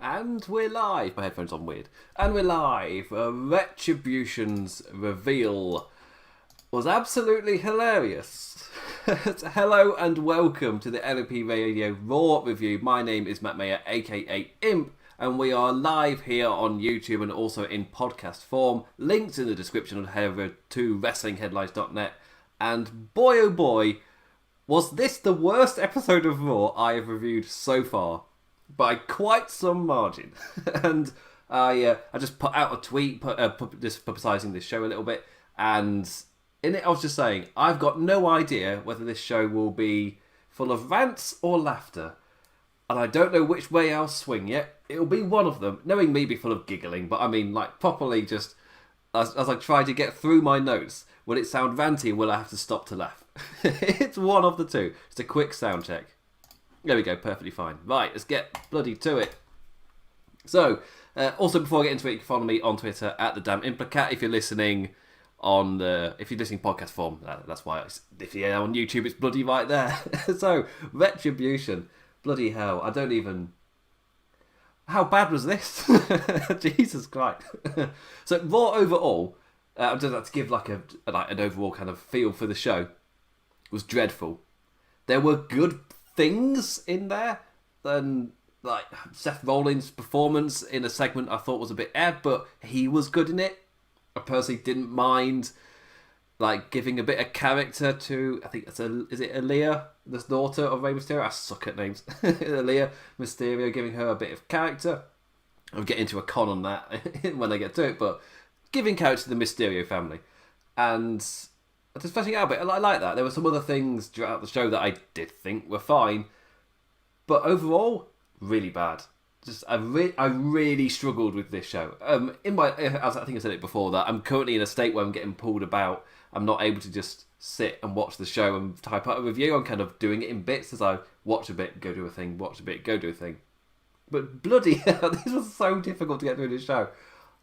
And we're live. My headphones on weird. And we're live. Retribution's reveal was absolutely hilarious. Hello and welcome to the LOP Radio RAW review. My name is Matt Maher, aka Imp, and we are live here on YouTube and also in podcast form. Links in the description and head over to WrestlingHeadlines.net. And boy oh boy, was this the worst episode of RAW I have reviewed so far. By quite some margin. And I just put out a tweet just publicising this show a little bit, and in it I was just saying I've got no idea whether this show will be full of rants or laughter, and I don't know which way I'll swing yet. It'll be one of them, knowing me, be full of giggling, but I mean like properly just as I try to get through my notes. Will it sound ranty or will I have to stop to laugh? It's one of the two. Just a quick sound check. There we go, perfectly fine. Right, let's get bloody to it. So, also before I get into it, you can follow me on Twitter at the Damn Implicat if you're listening on podcast form. That's why if you're on YouTube, it's bloody right there. So, Retribution, bloody hell, I don't even. How bad was this? Jesus Christ. So, Raw overall, I'm just like to give like an overall kind of feel for the show. Was dreadful. There were good things in there, and like Seth Rollins' performance in a segment I thought was a bit odd, but he was good in it. I personally didn't mind like giving a bit of character to, I think is it Aaliyah, the daughter of Rey Mysterio? I suck at names. Aaliyah Mysterio, giving her a bit of character. I'll get into a con on that when I get to it, but giving character to the Mysterio family. And just fleshing out a bit. I like that. There were some other things throughout the show that I did think were fine, but overall, really bad. I really struggled with this show. As I think I said it before, that I'm currently in a state where I'm getting pulled about. I'm not able to just sit and watch the show and type out a review. I'm kind of doing it in bits as I watch a bit, go do a thing, watch a bit, go do a thing. But bloody hell, this was so difficult to get through this show.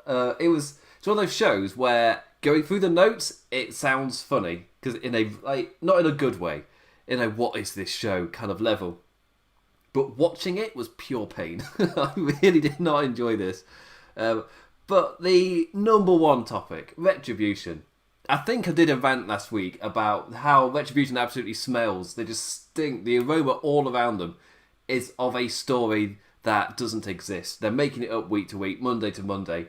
It's one of those shows where going through the notes, it sounds funny, because in a not in a good way, in a what is this show kind of level. But watching it was pure pain. I really did not enjoy this. But the number one topic, Retribution. I think I did a rant last week about how Retribution absolutely smells. They just stink. The aroma all around them is of a story that doesn't exist. They're making it up week to week, Monday to Monday.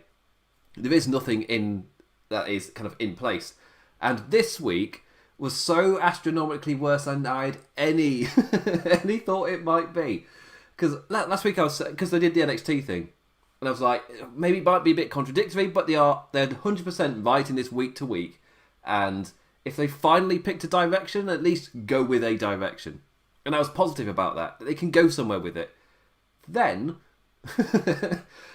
There is nothing in that is kind of in place. And this week was so astronomically worse than I'd any thought it might be. Because last week because they did the NXT thing, and I was like, maybe it might be a bit contradictory, but they're 100% right in this week to week. And if they finally picked a direction, at least go with a direction. And I was positive about that they can go somewhere with it. Then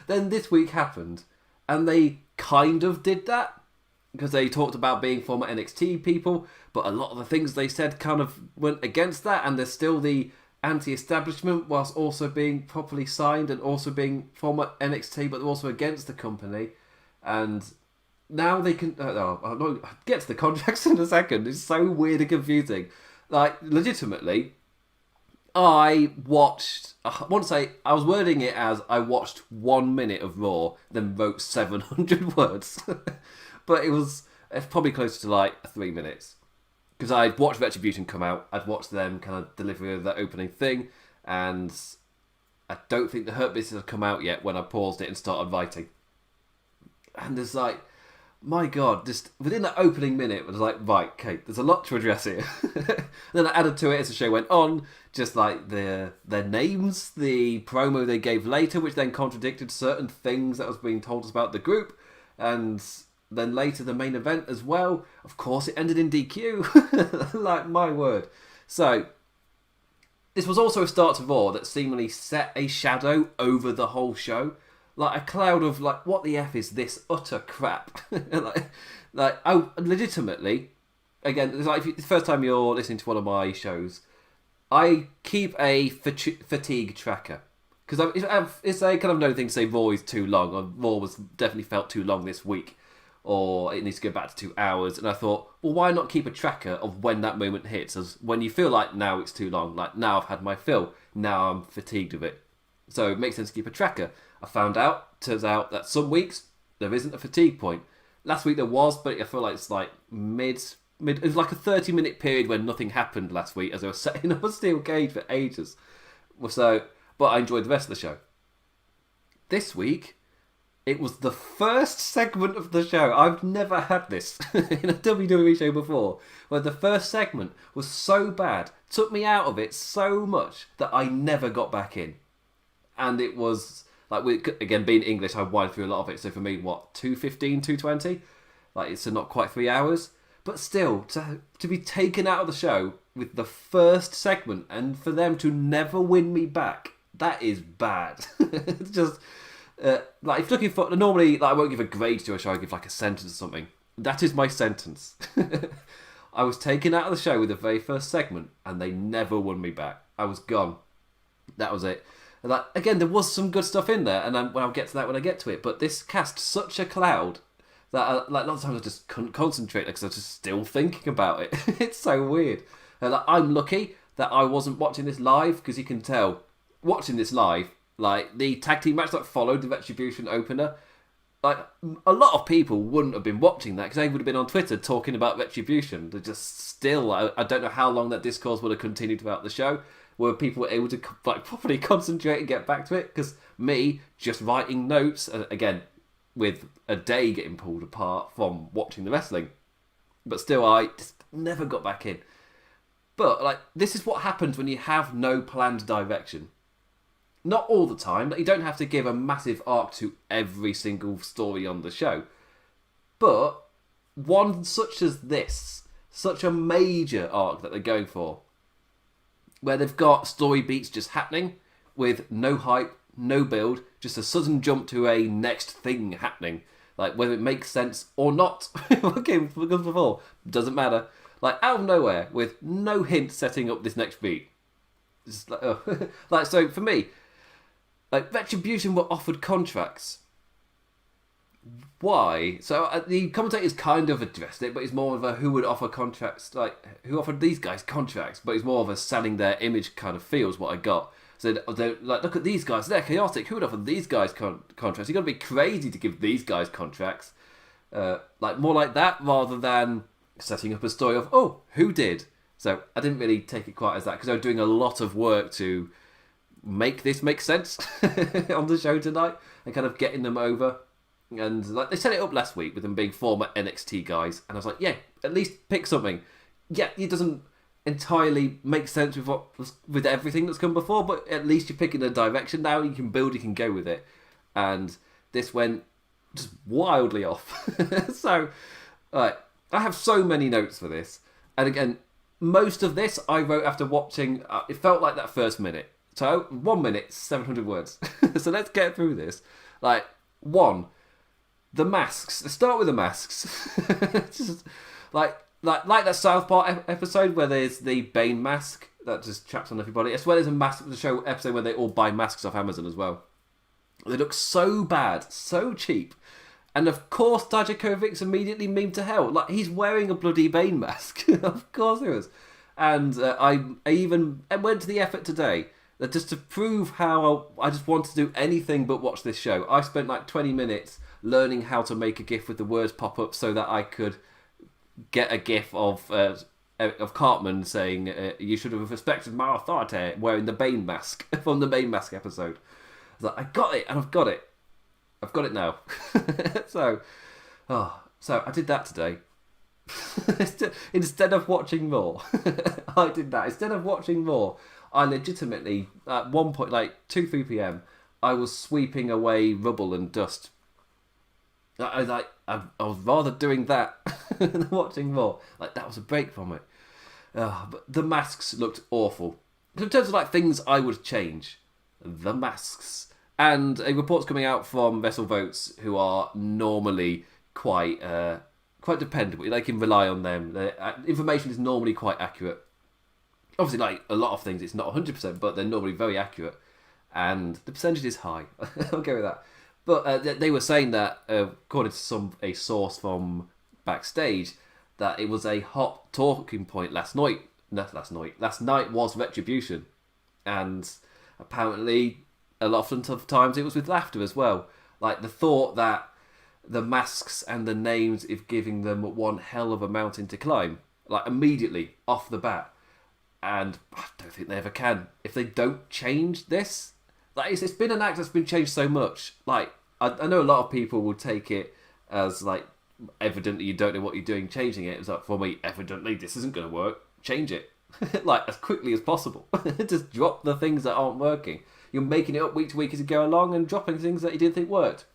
this week happened. And they kind of did that, because they talked about being former NXT people, but a lot of the things they said kind of went against that, and there's still the anti-establishment whilst also being properly signed and also being former NXT, but they're also against the company. And now they can... I'll get to the contracts in a second. It's so weird and confusing. Like, legitimately, I watched... I want to say, I was wording it as I watched 1 minute of Raw, then wrote 700 words. But it's probably closer to like 3 minutes. Because I'd watched Retribution come out, I'd watched them kind of deliver that opening thing, and I don't think the Hurt Business had come out yet when I paused it and started writing. And there's like, my God, just within that opening minute, I was like, right, okay, there's a lot to address here. Then I added to it as the show went on, just like their names, the promo they gave later, which then contradicted certain things that was being told us about the group, and then later the main event as well. Of course, it ended in DQ. Like, my word. So, this was also a start to Raw that seemingly set a shadow over the whole show. Like a cloud of like, what the F is this utter crap? Legitimately, again, it's like the first time you're listening to one of my shows, I keep a fatigue tracker. Because it's a kind of known thing to say Raw is too long, or Raw was definitely felt too long this week, or it needs to go back to 2 hours. And I thought, well, why not keep a tracker of when that moment hits? As when you feel like now it's too long, like now I've had my fill, now I'm fatigued of it. So it makes sense to keep a tracker. Turns out that some weeks there isn't a fatigue point. Last week there was, but I feel like it's like mid. It was like a 30-minute period when nothing happened last week as I was setting up a steel cage for ages. So, but I enjoyed the rest of the show. This week, it was the first segment of the show. I've never had this in a WWE show before, where the first segment was so bad, took me out of it so much that I never got back in. And it was, like, again, being English, I wired through a lot of it. So for me, 2:15, 2:20? Like, it's not quite 3 hours. But still, to be taken out of the show with the first segment and for them to never win me back, that is bad. It's just, like, if looking for, normally, like, I won't give a grade to a show, I give like a sentence or something. That is my sentence. I was taken out of the show with the very first segment and they never won me back. I was gone. That was it. And like, again, there was some good stuff in there, and I'll get to that when I get to it, but this cast such a cloud that like a lot of times I just couldn't concentrate because I was just still thinking about it. It's so weird. Like, I'm lucky that I wasn't watching this live, because you can tell, watching this live, like the tag team match that followed the Retribution opener, like a lot of people wouldn't have been watching that because they would have been on Twitter talking about Retribution. They're just still, I don't know how long that discourse would have continued throughout the show, where people were able to like properly concentrate and get back to it, because me just writing notes, again, with a day getting pulled apart from watching the wrestling. But still, I just never got back in. But, like, this is what happens when you have no planned direction. Not all the time. Like, you don't have to give a massive arc to every single story on the show. But one such as this, such a major arc that they're going for, where they've got story beats just happening with no hype, no build, just a sudden jump to a next thing happening. Like, whether it makes sense or not. Okay, because before, doesn't matter. Like, out of nowhere, with no hint setting up this next beat. Just like, oh. Like, so for me, like, Retribution were offered contracts. Why? So the commentators kind of addressed it, but it's more of a who would offer contracts, like, who offered these guys contracts, but it's more of a selling their image kind of feels what I got. So they're like, look at these guys, they're chaotic. Who would offer these guys contracts? You've got to be crazy to give these guys contracts. Like, more like that rather than setting up a story of, oh, who did? So I didn't really take it quite as that, because I was doing a lot of work to make this make sense on the show tonight and kind of getting them over. And like, they set it up last week with them being former NXT guys, and I was like, yeah, at least pick something. Yeah, it doesn't entirely make sense with everything that's come before, but at least you're picking a direction now. You can build, you can go with it, and this went just wildly off. So, I have so many notes for this, and again, most of this I wrote after watching. It felt like that first minute. So 1 minute, 700 words. So let's get through this. Like, one, the masks. Let's start with the masks. Just like that South Park episode where there's the Bane mask that just traps on everybody. As well as the show episode where they all buy masks off Amazon as well. They look so bad, so cheap. And of course Dijakovic's immediately memed to hell. Like, he's wearing a bloody Bane mask. Of course he was. And I even went to the effort today that just to prove how I just wanted to do anything but watch this show. I spent like 20 minutes learning how to make a GIF with the words pop up so that I could get a GIF of Cartman saying, you should have respected my authority, wearing the Bane mask from the Bane mask episode. I was like, I got it, and I've got it. I've got it now. So I did that today. Instead of watching more, I did that. Instead of watching more, I legitimately, at one point, like 2-3 p.m, I was sweeping away rubble and dust. I was rather doing that than watching more. Like, that was a break from it. But the masks looked awful. In terms of like things I would change, the masks. And a report's coming out from WrestleVotes, who are normally quite dependable. They can rely on them. Their information is normally quite accurate. Obviously, like a lot of things, it's not 100%, but they're normally very accurate. And the percentage is high. I'll go with that. But they were saying that, according to a source from backstage, that it was a hot talking point last night was Retribution. And apparently a lot of times it was with laughter as well. Like the thought that the masks and the names is giving them one hell of a mountain to climb, like immediately off the bat. And I don't think they ever can. If they don't change this, like it's been an act that's been changed so much. Like I know a lot of people will take it as like evidently you don't know what you're doing, changing it. It's like, for me, evidently this isn't going to work. Change it, like as quickly as possible. Just drop the things that aren't working. You're making it up week to week as you go along and dropping things that you didn't think worked.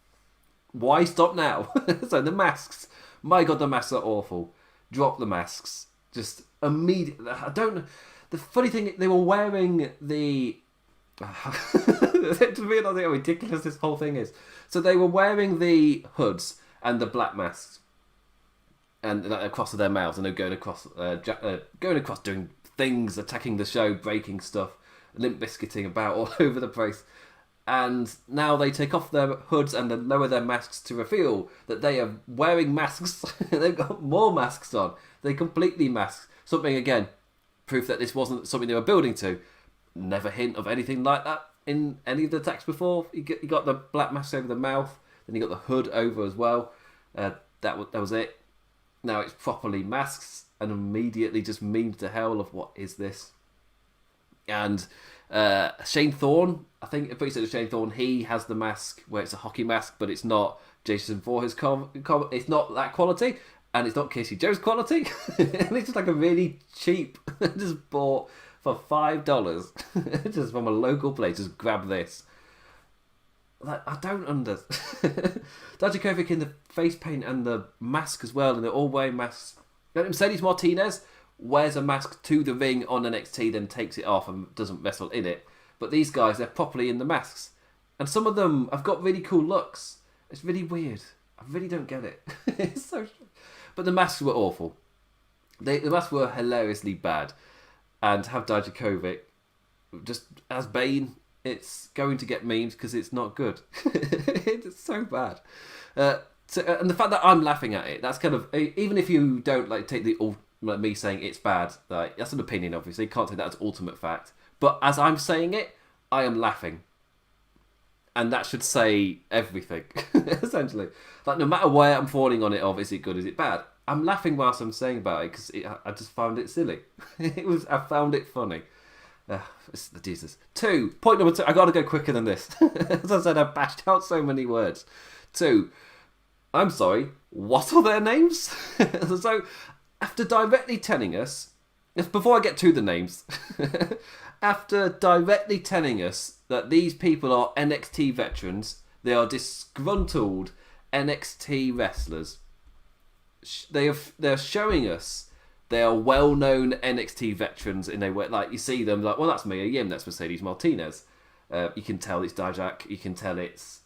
Why stop now? So the masks, my God, the masks are awful. Drop the masks. Just immediately. I don't. The funny thing, they were wearing the. To realise how ridiculous this whole thing is. So they were wearing the hoods and the black masks, and like, across their mouths, and they're going across, doing things, attacking the show, breaking stuff, limp biscuiting about all over the place. And now they take off their hoods and then lower their masks to reveal that they are wearing masks. They've got more masks on. They completely masked. Something, again, proof that this wasn't something they were building to. Never hint of anything like that in any of the attacks before. You got the black mask over the mouth, then you got the hood over as well. That was it. Now it's properly masks, and immediately just memed to hell of what is this. And Shane Thorne, I think I'm pretty sure Shane Thorne, he has the mask where it's a hockey mask, but it's not Jason Voorhees it's not that quality, and it's not Casey Jones quality. And it's just like a really cheap, just bought for $5 just from a local place. Just grab this. Like, I don't understand. Dijakovic in the face paint and the mask as well, and they're all wearing masks. Mercedes Martinez wears a mask to the ring on NXT, then takes it off and doesn't wrestle in it. But these guys, they're properly in the masks. And some of them have got really cool looks. It's really weird. I really don't get it. It's so... But the masks were awful. The masks were hilariously bad. And to have Dijakovic just as Bane, it's going to get memes because it's not good. It's so bad. And the fact that I'm laughing at it, that's kind of... Even if you don't like take the... Like me saying it's bad, like, that's an opinion, obviously. You can't take that as ultimate fact. But as I'm saying it, I am laughing. And that should say everything, essentially. Like, no matter where I'm falling on it of, is it good, is it bad? I'm laughing whilst I'm saying about it, because I just found it silly. I found it funny. Jesus. Point number 2. I got to go quicker than this. As I said, I bashed out so many words. 2. I'm sorry, what are their names? So... After directly telling us, before I get to the names, after directly telling us that these people are NXT veterans, they are disgruntled NXT wrestlers, they're showing us they are well-known NXT veterans in a way. Like, you see them, like, well, that's Mia Yim, that's Mercedes Martinez. You can tell it's Dijak, you can tell it's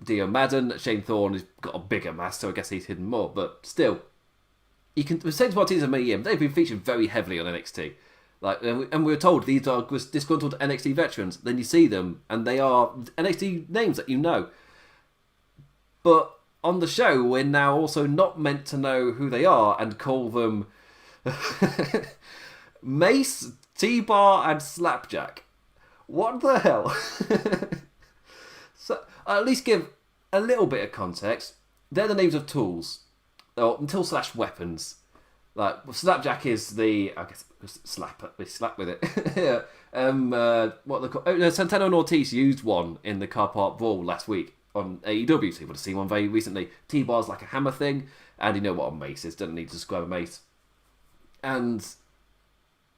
Dio Madden. Shane Thorne has got a bigger mask, so I guess he's hidden more, but still... Mercedes Martinez and Mia Yim, they've been featured very heavily on NXT. Like, and we were told these are disgruntled NXT veterans. Then you see them, and they are NXT names that you know. But on the show, we're now also not meant to know who they are and call them Mace, T-Bar, and Slapjack. What the hell? So, I'll at least give a little bit of context. They're the names of tools. Or tool/weapons. Like, Slapjack is the... I guess we slap with it. Yeah. What they call... Santana and Ortiz used one in the Car Park Brawl last week on AEW, so you would have seen one very recently. T-Bar's like a hammer thing, and you know what a mace is. Don't need to describe a mace.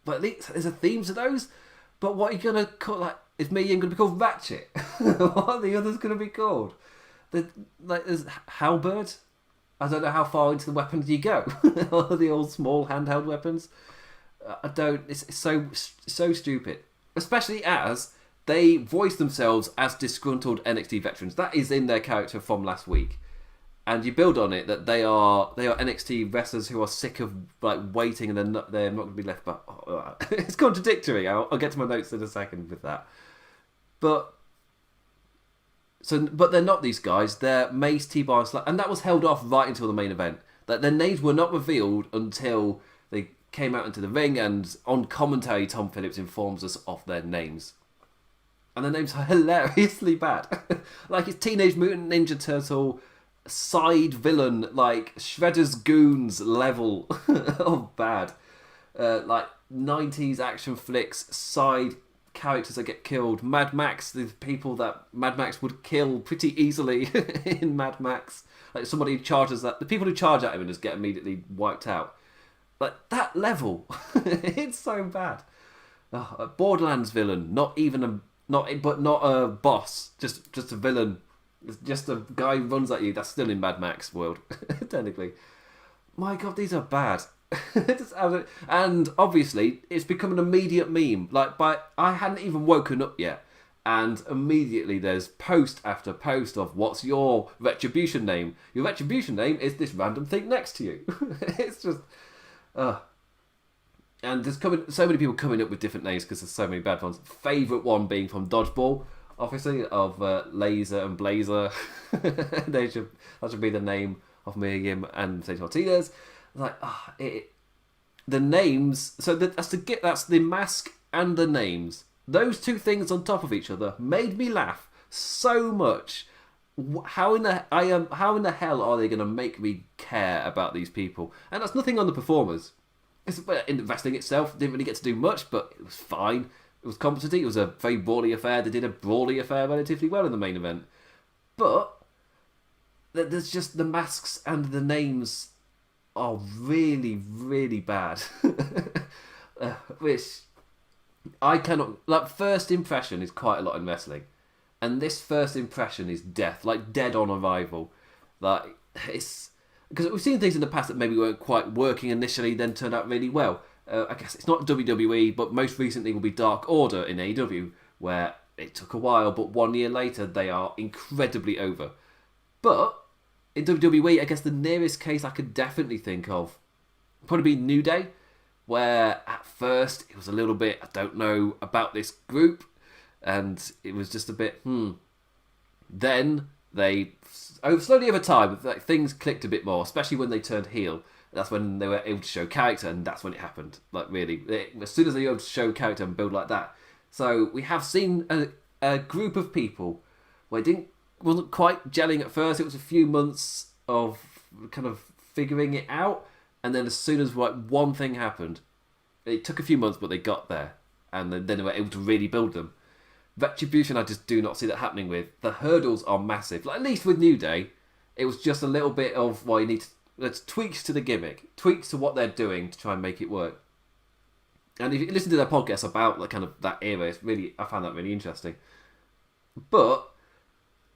But there's a theme to those. But what are you going to call... Like, is Mia Yim going to be called Ratchet? What are the others going to be called? There's Halberd. I don't know how far into the weapons you go. All the old small handheld weapons. I don't... It's so stupid. Especially as they voice themselves as disgruntled NXT veterans. That is in their character from last week. And you build on it that they are NXT wrestlers who are sick of like waiting and they're not going to be left back. It's contradictory. I'll get to my notes in a second with that. But they're not these guys. They're Mace, T-Bar, and that was held off right until the main event. That their names were not revealed until they came out into the ring, and on commentary, Tom Phillips informs us of their names. and the names are hilariously bad. Like it's Teenage Mutant Ninja Turtle side villain, like Shredder's Goons level of bad. Like 90s action flicks, side characters that get killed. Mad Max, the people that Mad Max would kill pretty easily in Mad Max. Like somebody charges that, the people who charge at him and just get immediately wiped out. Like that level, it's so bad. A Borderlands villain, not a boss, just a villain, just a guy who runs at you. That's still in Mad Max world, technically. My God, these are bad. And obviously, it's become an immediate meme. I hadn't even woken up yet, and immediately there's post after post of what's your Retribution name? Your Retribution name is this random thing next to you. It's just, and there's so many people coming up with different names because there's so many bad ones. Favourite one being from Dodgeball, obviously, of Laser and Blazer. That should be the name of Miriam and Mercedes Martinez. Like, the names. So that's the mask and the names. Those two things on top of each other made me laugh so much. How in the hell are they going to make me care about these people? And that's nothing on the performers. In the wrestling itself, didn't really get to do much, but it was fine. It was competent. It was a very brawly affair. They did a brawly affair relatively well in the main event. But there's just the masks and the names are really, really bad. Which I cannot... Like, first impression is quite a lot in wrestling. And this first impression is death. Like, dead on arrival. Like, it's... Because we've seen things in the past that maybe weren't quite working initially, then turned out really well. I guess it's not WWE, but most recently will be Dark Order in AEW, where it took a while, but 1 year later, they are incredibly over. But in WWE, I guess the nearest case I could definitely think of probably be New Day, where at first it was a little bit, I don't know about this group, and it was just a bit, Then they, slowly over time, like, things clicked a bit more, especially when they turned heel. That's when they were able to show character, and that's when it happened. Like, really, as soon as they were able to show character and build like that. So we have seen a group of people where it wasn't quite gelling at first. It was a few months of kind of figuring it out, and then as soon as one thing happened, it took a few months, but they got there, and then they were able to really build them. Retribution, I just do not see that happening with. The hurdles are massive. Like, at least with New Day, it was just a little bit of, you need to... There's tweaks to the gimmick, tweaks to what they're doing to try and make it work. And if you listen to their podcast about kind of that era, I found that really interesting. But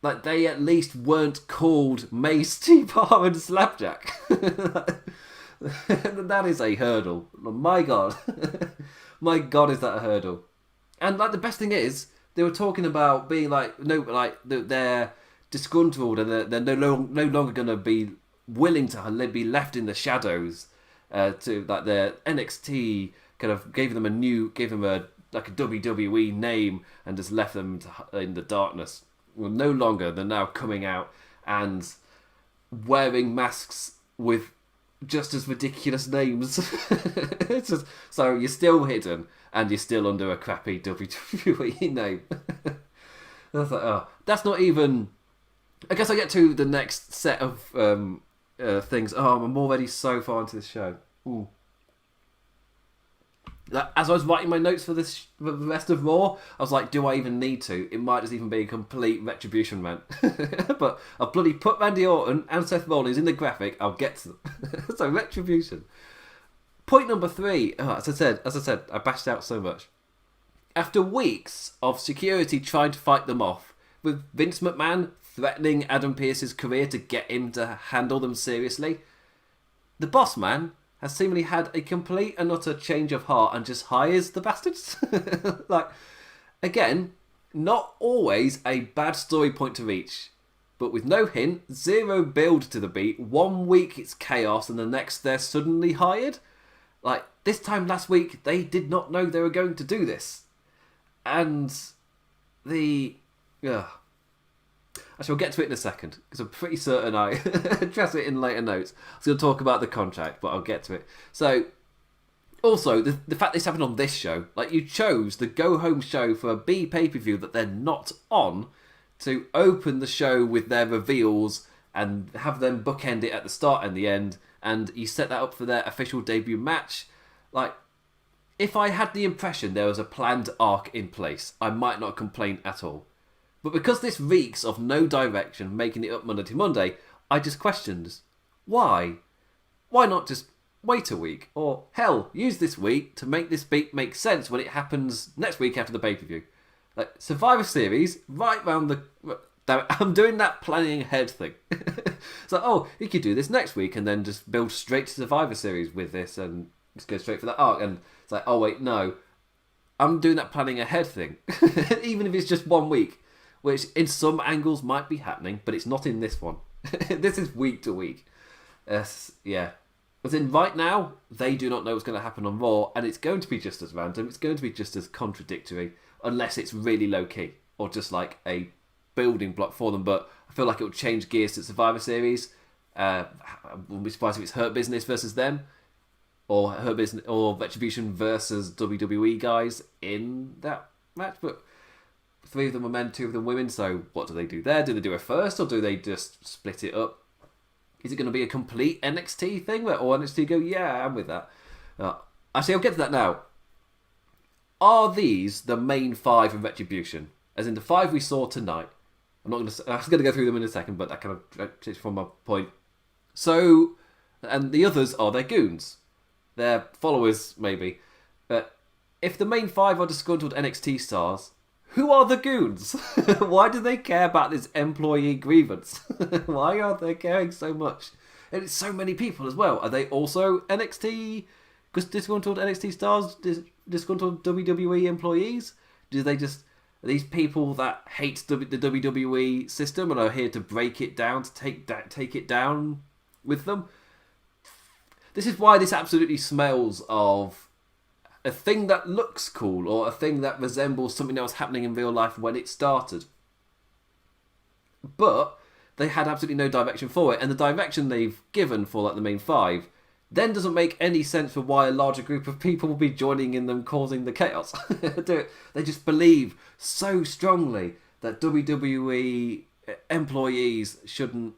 like, they at least weren't called Mace, T-Bar and Slapjack. That is a hurdle. My God. My God, is that a hurdle. And like, the best thing is, they were talking about being they're disgruntled and they're no longer going to be willing to be left in the shadows. To like, their NXT kind of gave them a WWE name and just left them in the darkness. Well, no longer. They're now coming out and wearing masks with just as ridiculous names. It's just, so you're still hidden and you're still under a crappy WWE name. That's like, that's not even... I guess I get to the next set of things. I'm already so far into this show. Ooh. As I was writing my notes for the rest of Raw, I was like, do I even need to? It might just even be a complete Retribution rant. But I'll bloody put Randy Orton and Seth Rollins in the graphic. I'll get to them. So, Retribution. Point number 3. As I said, I bashed out so much. After weeks of security trying to fight them off, with Vince McMahon threatening Adam Pearce's career to get him to handle them seriously, the boss man has seemingly had a complete and utter change of heart and just hires the bastards. Like, again, not always a bad story point to reach, but with no hint, zero build to the beat. 1 week it's chaos and the next they're suddenly hired. Like, this time last week, they did not know they were going to do this. And I shall get to it in a second, because I'm pretty certain I address it in later notes. I was going to talk about the contract, but I'll get to it. So, Also, the fact this happened on this show, like you chose the go-home show for a B pay-per-view that they're not on to open the show with their reveals and have them bookend it at the start and the end, and you set that up for their official debut match. Like, if I had the impression there was a planned arc in place, I might not complain at all. But because this reeks of no direction, making it up Monday to Monday, I just questioned, why? Why not just wait a week? Or, hell, use this week to make this beat make sense when it happens next week after the pay-per-view. Like, Survivor Series, right round the... I'm doing that planning ahead thing. So, oh, you could do this next week and then just build straight to Survivor Series with this and just go straight for that arc. And it's like, oh, wait, no. I'm doing that planning ahead thing. Even if it's just 1 week, which in some angles might be happening, but it's not in this one. This is week to week. Yeah. But in right now, they do not know what's going to happen on Raw, and it's going to be just as random. It's going to be just as contradictory, unless it's really low-key, or just like a building block for them. But I feel like it will change gears to Survivor Series. I wouldn't be surprised if it's Hurt Business versus them, or Hurt Business or Retribution versus WWE guys in that match. But 3 of them are men, 2 of them women. So what do they do there? Do they do it first, or do they just split it up? Is it going to be a complete NXT thing where all NXT go, yeah, I'm with that? Actually, I'll get to that now. Are these the main 5 of Retribution? As in the 5 we saw tonight. I'm going to go through them in a second, but that kind of takes from my point. So, and the others are their goons. Their followers, maybe. But if the main 5 are disgruntled NXT stars, who are the goons? Why do they care about this employee grievance? Why are they caring so much? And it's so many people as well. Are they also NXT, disgruntled NXT stars, disgruntled WWE employees? Do they just... Are these people that hate the WWE system and are here to break it down, to take it down with them? This is why this absolutely smells of a thing that looks cool or a thing that resembles something that was happening in real life when it started. But they had absolutely no direction for it, and the direction they've given for like the main 5 then doesn't make any sense for why a larger group of people will be joining in them causing the chaos. They just believe so strongly that WWE employees shouldn't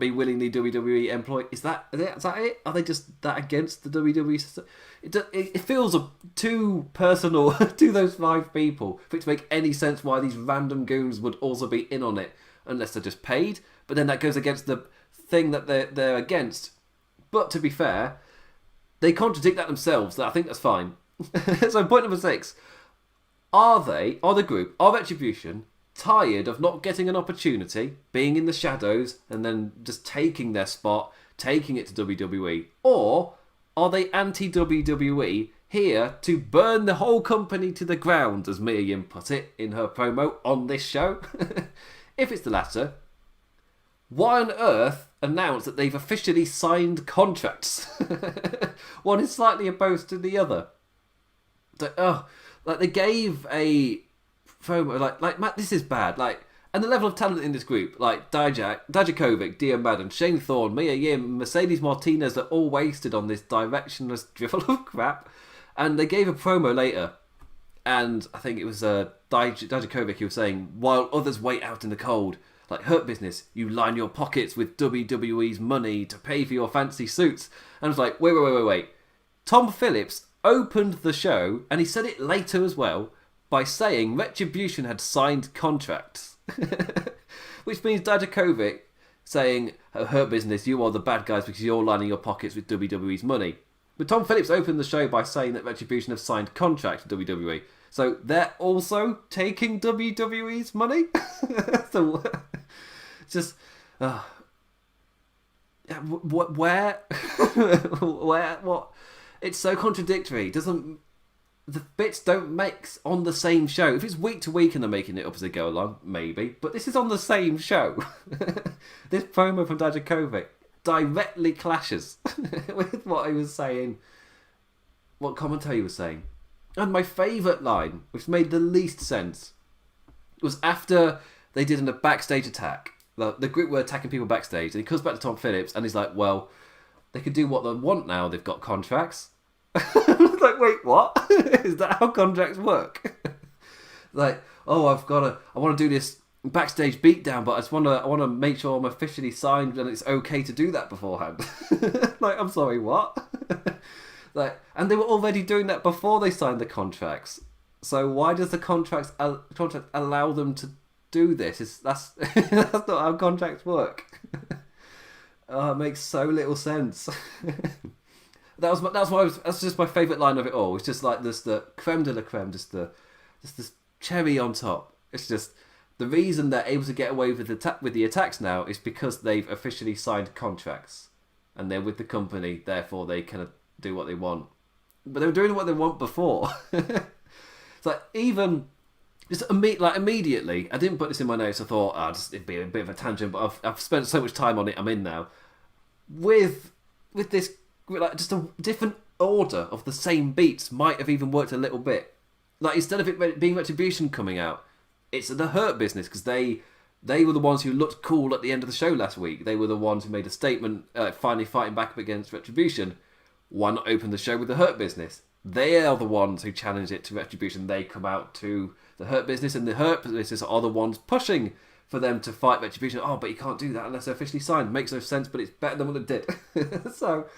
be willingly WWE employed. Is that it? Are they just that against the WWE system? It feels too personal to those 5 people for it to make any sense why these random goons would also be in on it, unless they're just paid. But then that goes against the thing that they're against. But to be fair, they contradict that themselves. So I think that's fine. So point number 6. Are Retribution tired of not getting an opportunity, being in the shadows, and then just taking their spot, taking it to WWE? Or are they anti-WWE, here to burn the whole company to the ground, as Mia Yim put it in her promo on this show? If it's the latter, why on earth announce that they've officially signed contracts? One is slightly opposed to the other. Like they gave a promo, like Matt, this is bad. Like, and the level of talent in this group, like Dijakovic, Dia Madden, Shane Thorne, Mia Yim, Mercedes Martinez, are all wasted on this directionless drivel of crap. And they gave a promo later, and I think it was Dijakovic who was saying, while others wait out in the cold, like Hurt Business, you line your pockets with WWE's money to pay for your fancy suits. And I was like, wait. Tom Phillips opened the show, and he said it later as well, by saying Retribution had signed contracts. Which means Dijakovic saying, Hurt Business, you are the bad guys because you're lining your pockets with WWE's money. But Tom Phillips opened the show by saying that Retribution have signed contracts with WWE. So they're also taking WWE's money? So, just... where? What? It's so contradictory. The bits don't make on the same show. If it's week to week and they're making it up as they go along, maybe. But this is on the same show. This promo from Dijakovic directly clashes with what he was saying, what commentary was saying. And my favourite line, which made the least sense, was after they did a backstage attack. The group were attacking people backstage, and he comes back to Tom Phillips, and he's like, well, they can do what they want now. They've got contracts. Like, wait, what? Is that how contracts work? Like, oh, I want to do this backstage beatdown, but I want to make sure I'm officially signed and it's okay to do that beforehand. Like, I'm sorry, what? Like, and they were already doing that before they signed the contracts. So why does the contract allow them to do this? That's not how contracts work. Oh, it makes so little sense. That's just my favourite line of it all. It's just like this, the creme de la creme, just this cherry on top. It's just the reason they're able to get away with the attacks now is because they've officially signed contracts and they're with the company. Therefore, they can do what they want. But they were doing what they want before. It's like even just immediately. I didn't put this in my notes. I thought it'd be a bit of a tangent, but I've spent so much time on it. I'm in now with this. Like, just a different order of the same beats might have even worked a little bit. Like, instead of it being Retribution coming out, it's the Hurt Business, because they were the ones who looked cool at the end of the show last week. They were the ones who made a statement, finally fighting back up against Retribution. Why not open the show with the Hurt Business? They are the ones who challenge it to Retribution. They come out to the Hurt Business, and the Hurt Business are the ones pushing for them to fight Retribution. Oh, but you can't do that unless they're officially signed. Makes no sense, but it's better than what it did. So...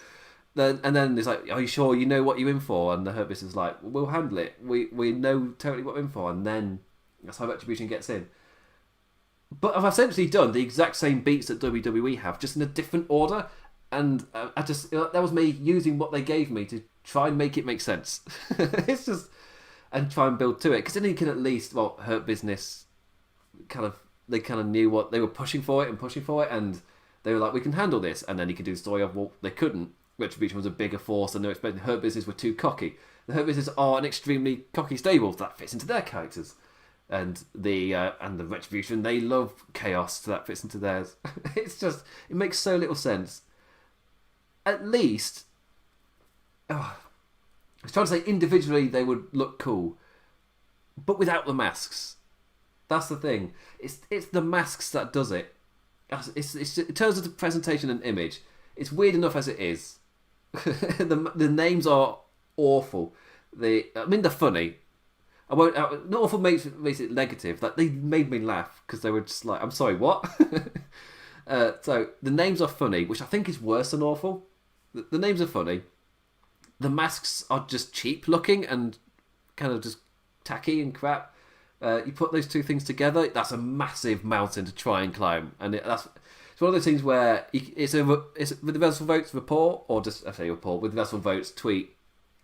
Then it's like, are you sure you know what you're in for? And the Hurt Business is like, we'll handle it. We know totally what we're in for. And then that's how Retribution gets in. But I've essentially done the exact same beats that WWE have, just in a different order. And that was me using what they gave me to try and make it make sense. It's just, and try and build to it. Because then you can at least, Hurt Business they kind of knew what they were pushing for it. And they were like, we can handle this. And then you could do the story of, well, they couldn't. Retribution was a bigger force and they were expecting Hurt Business were too cocky. The Hurt Business are an extremely cocky stable, so that fits into their characters. And the Retribution, they love chaos, so that fits into theirs. It's just, it makes so little sense. At least, I was trying to say individually they would look cool, but without the masks. That's the thing. It's the masks that does it. In terms of the presentation and image, it's weird enough as it is. The names are awful. They're funny. Not awful makes it negative. Like, they made me laugh because they were just like, I'm sorry, what? So the names are funny, which I think is worse than awful. The names are funny. The masks are just cheap looking and kind of just tacky and crap. You put those two things together, that's a massive mountain to try and climb, and it's one of those things where it's with the Wrestle Votes report, or just, I say report, with Wrestle Votes tweet,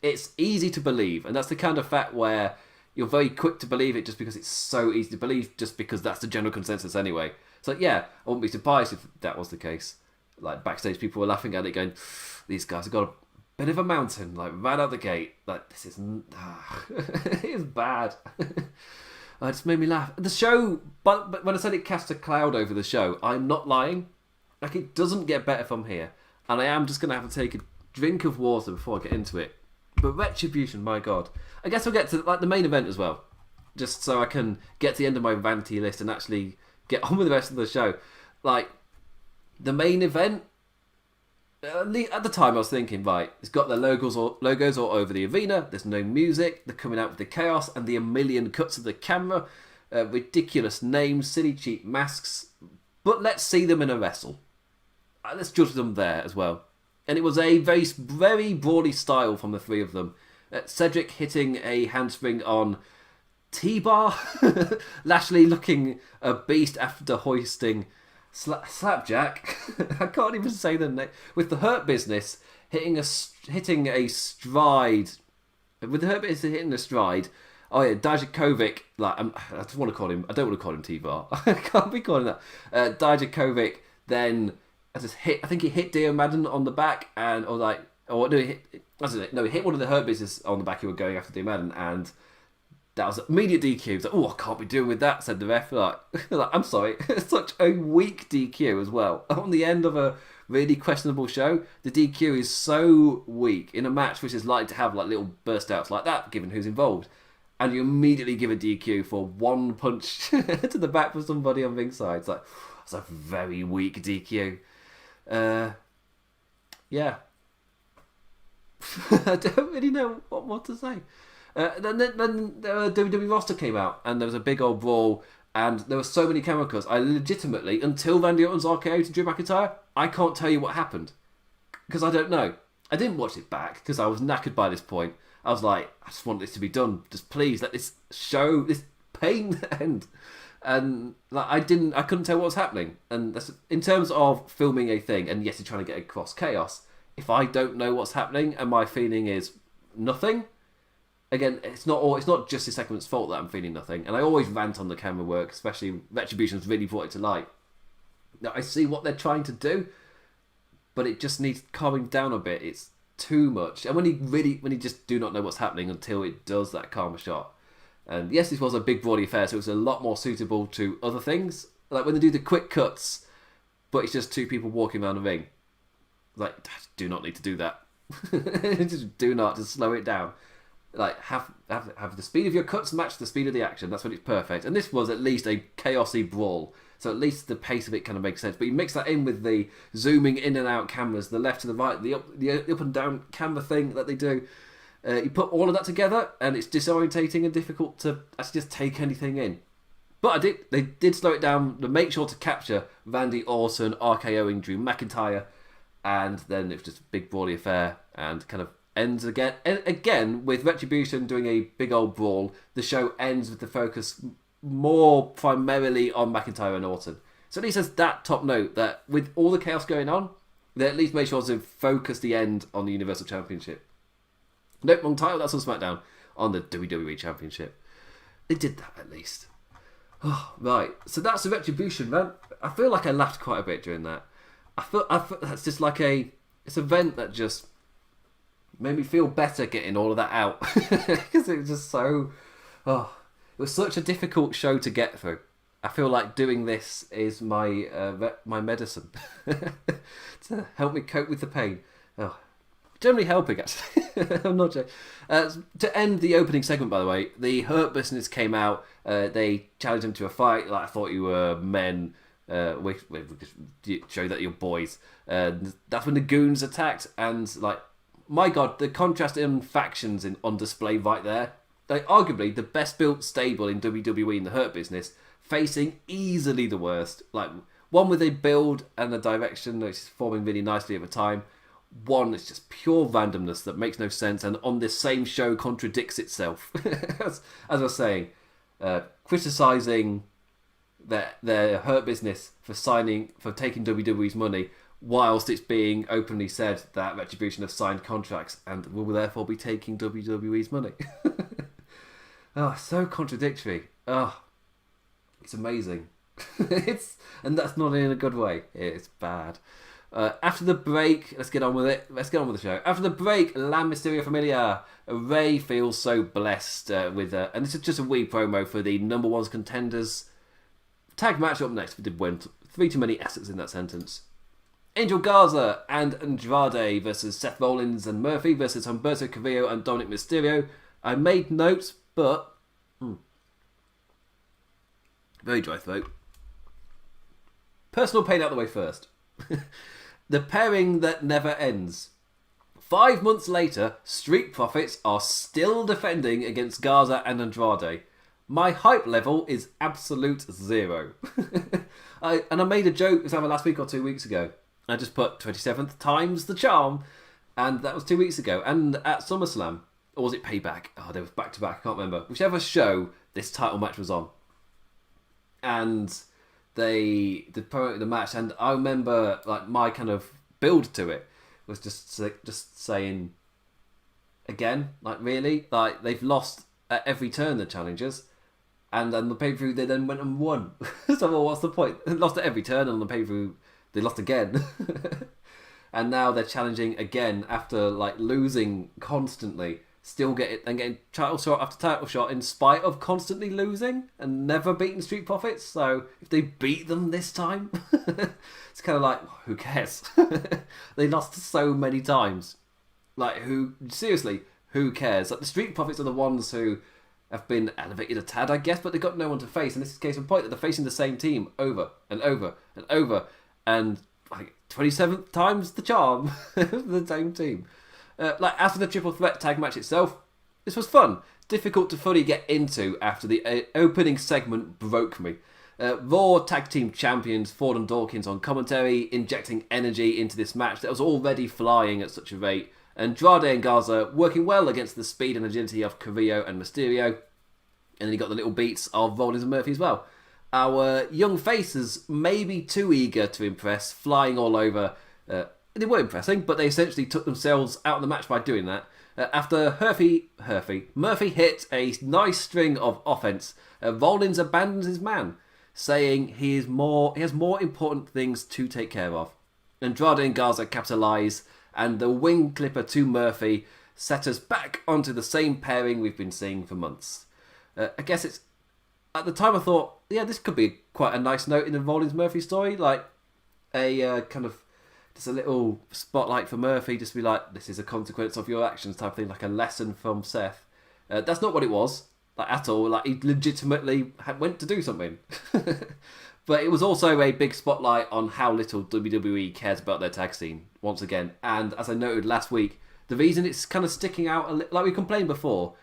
it's easy to believe, and that's the kind of fact where you're very quick to believe it just because it's so easy to believe, just because that's the general consensus anyway. It's like, yeah, I wouldn't be surprised if that was the case. Like, backstage people were laughing at it going, these guys have got a bit of a mountain, like, right out the gate. Like, this isn't... it is bad. It just made me laugh. The show, but when I said it cast a cloud over the show, I'm not lying. Like, it doesn't get better from here. And I am just going to have to take a drink of water before I get into it. But Retribution, my God. I guess we'll get to the main event as well. Just so I can get to the end of my vanity list and actually get on with the rest of the show. Like, the main event, at the time I was thinking, right, it's got their logos all over the arena, there's no music, they're coming out with the chaos and the a million cuts of the camera, ridiculous names, silly cheap masks, but let's see them in a wrestle. Let's judge them there as well. And it was a very, very brawly style from the three of them. Cedric hitting a handspring on T-Bar, Lashley looking a beast after hoisting Slapjack. I can't even say the name. With the Hurt Business hitting a stride. With the Hurt Business hitting a stride. Oh yeah, Dijakovic. Like, I just want to call him. I don't want to call him T-Bar. I can't be calling that. Dijakovic then hit. I think he hit Dio Madden on the back, he hit one of the Hurt Business on the back who were going after Dio Madden, and that was immediate DQ. It was like, I can't be doing with that, said the ref. Like, I'm sorry. It's such a weak DQ as well. On the end of a really questionable show, the DQ is so weak in a match which is likely to have like little burst outs like that, given who's involved. And you immediately give a DQ for one punch to the back for somebody on ringside. It's a very weak DQ. yeah. I don't really know what more to say. Then the WWE roster came out, and there was a big old brawl, and there were so many camera cuts. I legitimately, until Randy Orton's RKO to Drew McIntyre, I can't tell you what happened. Because I don't know. I didn't watch it back, because I was knackered by this point. I was like, I just want this to be done. Just please, let this show, this pain end. And like, I couldn't tell what was happening. And that's, in terms of filming a thing, and yes, you're trying to get across chaos, if I don't know what's happening, and my feeling is nothing... Again, it's not just the segment's fault that I'm feeling nothing. And I always rant on the camera work, especially Retribution's really brought it to light. Now, I see what they're trying to do, but it just needs calming down a bit. It's too much. And when you just do not know what's happening until it does that karma shot. And yes, this was a big brawly affair, so it was a lot more suitable to other things. Like when they do the quick cuts, but it's just two people walking around the ring. Like, do not need to do that. Just do not, just slow it down. Like, have the speed of your cuts match the speed of the action. That's when it's perfect. And this was at least a chaosy brawl. So at least the pace of it kind of makes sense. But you mix that in with the zooming in and out cameras, the left to the right, the up and down camera thing that they do. You put all of that together, and it's disorientating and difficult to actually just take anything in. But they did slow it down to make sure to capture Randy Orton RKOing Drew McIntyre. And then it was just a big brawly affair and kind of ends again with Retribution doing a big old brawl. The show ends with the focus more primarily on McIntyre and Orton. So at least there's that top note that with all the chaos going on, they at least made sure to focus the end on the Universal Championship. Nope, wrong title, that's on SmackDown, on the WWE Championship. They did that at least. Oh, right, so that's the Retribution, man. I feel like I laughed quite a bit during that. I feel that's just like it's an event that just made me feel better getting all of that out. Because it was just so... it was such a difficult show to get through. I feel like doing this is my my medicine. To help me cope with the pain. Generally helping, actually. I'm not joking. To end the opening segment, by the way, the Hurt Business came out. They challenged him to a fight. Like, I thought you were men. We show that you're boys. That's when the goons attacked, and like, my god, the contrast in factions on display right there. Like, arguably the best built stable in WWE in the Hurt Business, facing easily the worst. Like, one with a build and a direction which is forming really nicely at the time. One is just pure randomness that makes no sense, and on this same show contradicts itself. As I was saying, criticising their Hurt Business for taking WWE's money, whilst it's being openly said that Retribution have signed contracts and will therefore be taking WWE's money. So contradictory. It's amazing. And that's not in a good way. It's bad. After the break, let's get on with it. Let's get on with the show. After the break, La Mysterio Familia. Ray feels so blessed with... and this is just a wee promo for the number one contenders. Tag match up next. We did win. 3 too many S's in that sentence. Angel Garza and Andrade versus Seth Rollins and Murphy versus Humberto Carrillo and Dominic Mysterio. I made notes, but... very dry throat. Personal pain out the way first. The pairing that never ends. 5 months later, Street Profits are still defending against Garza and Andrade. My hype level is absolute 0. I made a joke, it was either last week or 2 weeks ago. I just put 27th times the charm, and that was 2 weeks ago. And at SummerSlam, or was it Payback? They were back to back, I can't remember. Whichever show this title match was on. And they promoted the match, and I remember like my kind of build to it was just saying, again, like really? Like they've lost at every turn, the challengers. And then the pay-per-view, they then went and won. So, well, what's the point? They lost at every turn, and on the pay-per-view, they lost again. And now they're challenging again after like losing constantly. Still getting title shot after title shot in spite of constantly losing and never beating Street Profits. So if they beat them this time, it's kind of like, who cares? They lost so many times. Like, seriously, who cares? Like, the Street Profits are the ones who have been elevated a tad, I guess, but they've got no one to face. And this is case in point that they're facing the same team over and over and over. And like 27th time's the charm of the same team. As for the triple threat tag match itself, this was fun. Difficult to fully get into after the opening segment broke me. Raw Tag Team Champions Ford and Dawkins on commentary, injecting energy into this match that was already flying at such a rate. Andrade and Garza working well against the speed and agility of Carrillo and Mysterio. And then you got the little beats of Rollins and Murphy as well. Our young faces may be too eager to impress, flying all over. They were impressing, but they essentially took themselves out of the match by doing that. After Murphy hit a nice string of offense, Rollins abandons his man, saying he has more important things to take care of. Andrade and Garza capitalise, and the wing clipper to Murphy set us back onto the same pairing we've been seeing for months. I guess it's... At the time I thought, yeah, this could be quite a nice note in the Rollins-Murphy story, like a kind of... just a little spotlight for Murphy, just to be like, this is a consequence of your actions type thing, like a lesson from Seth. That's not what it was, at all. He legitimately went to do something. But it was also a big spotlight on how little WWE cares about their tag scene, once again. And as I noted last week, the reason it's kind of sticking out, like we complained before,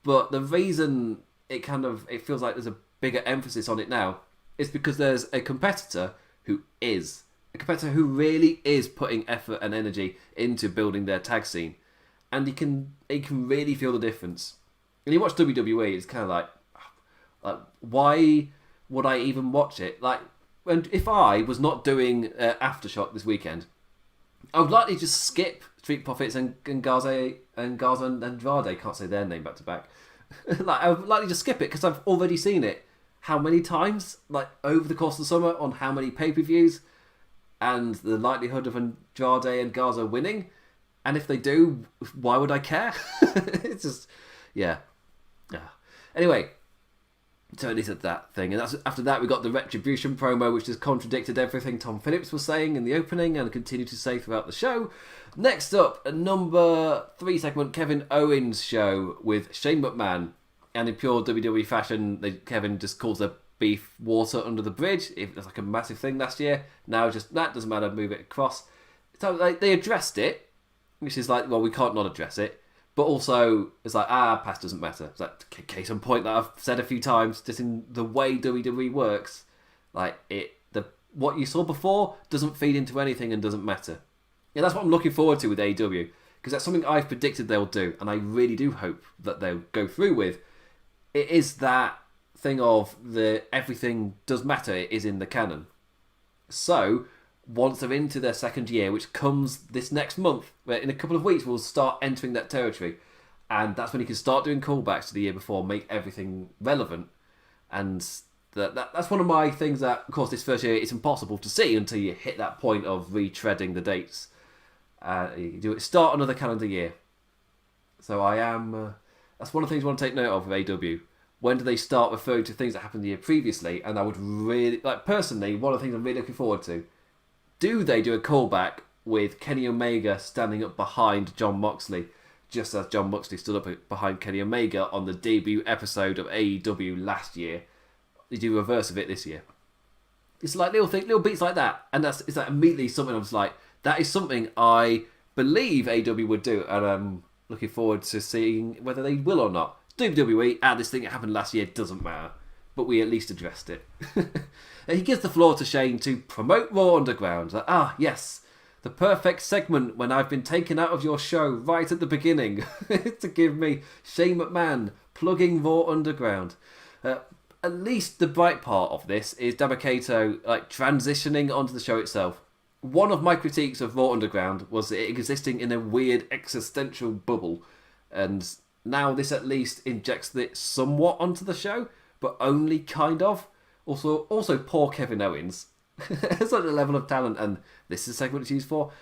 but the reason it feels like there's a bigger emphasis on it now is because there's a competitor who really is putting effort and energy into building their tag scene. And you can really feel the difference. And you watch WWE, it's kind of like why would I even watch it? And if I was not doing Aftershock this weekend, I would likely just skip Street Profits and Garza and Andrade. Can't say their name back to back. I would likely just skip it because I've already seen it how many times, over the course of the summer, on how many pay-per-views, and the likelihood of Andrade and Garza winning. And if they do, why would I care? It's just, yeah. Anyway, so at least at that thing. And after that, we got the Retribution promo, which just contradicted everything Tom Phillips was saying in the opening and continued to say throughout the show. Next up, a number 3 segment, Kevin Owens show with Shane McMahon. And in pure WWE fashion, Kevin just calls the beef water under the bridge. It was like a massive thing last year. Now just, that doesn't matter, move it across. So they addressed it, which is like, well, we can't not address it. But also, it's like, past doesn't matter. It's like, case in point that I've said a few times, just in the way WWE works, what you saw before doesn't feed into anything and doesn't matter. Yeah, that's what I'm looking forward to with AEW, because that's something I've predicted they'll do, and I really do hope that they'll go through with. It is that thing of everything does matter, it is in the canon. So, once they're into their second year, which comes this next month, in a couple of weeks we'll start entering that territory, and that's when you can start doing callbacks to the year before, make everything relevant. And that's one of my things that, of course, this first year it's impossible to see until you hit that point of retreading the dates. You do it, start another calendar year. So I am... that's one of the things I want to take note of with AEW. When do they start referring to things that happened the year previously? And I would really... personally, one of the things I'm really looking forward to, do they do a callback with Kenny Omega standing up behind Jon Moxley, just as Jon Moxley stood up behind Kenny Omega on the debut episode of AEW last year? They do a reverse of it this year. It's like little beats like that, and it's like immediately something I'm just like, that is something I believe AEW would do, and I'm looking forward to seeing whether they will or not. WWE, this thing that happened last year doesn't matter, but we at least addressed it. And he gives the floor to Shane to promote Raw Underground. Yes, the perfect segment when I've been taken out of your show right at the beginning to give me Shane McMahon plugging Raw Underground. At least the bright part of this is Dabba-Kato transitioning onto the show itself. One of my critiques of Raw Underground was it existing in a weird existential bubble, and now this at least injects it somewhat onto the show, but only kind of. Also poor Kevin Owens. Such a level of talent, and this is a segment it's used for.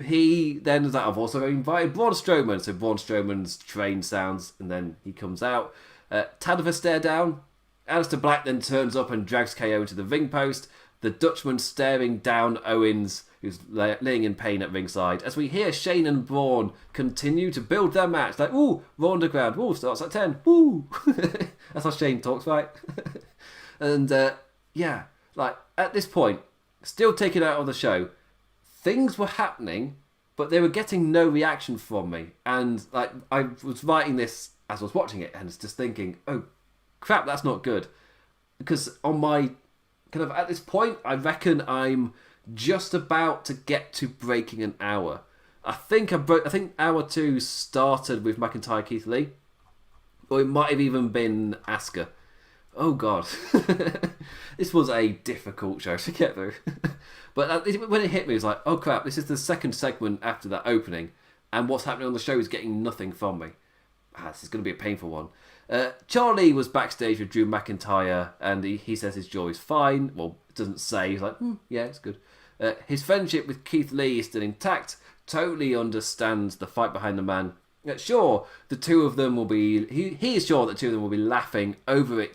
He then is like, I've also invited Braun Strowman, so Braun Strowman's train sounds, and then he comes out. Tad of a stare down. Aleister Black then turns up and drags KO into the ring post. The Dutchman staring down Owens, who's laying in pain at ringside, as we hear Shane and Braun continue to build their match. Like, ooh, Raw Underground, ooh, starts at 10, woo! That's how Shane talks, right? And, at this point, still taken out of the show, things were happening, but they were getting no reaction from me. And like I was writing this as I was watching it, and just thinking, oh crap, that's not good. Because on my kind of at this point, I reckon I'm just about to get to breaking an hour. I think hour 2 started with McIntyre Keith Lee, or it might have even been Asuka. Oh god, this was a difficult show to get through. But when it hit me, it was like, oh crap, this is the second segment after that opening, and what's happening on the show is getting nothing from me. This is going to be a painful one. Charlie was backstage with Drew McIntyre, and he says his jaw is fine. Well, it doesn't say. He's like, yeah, it's good. His friendship with Keith Lee is still intact. Totally understands the fight behind the man. Sure, the two of them will be... He is sure that the two of them will be laughing laughing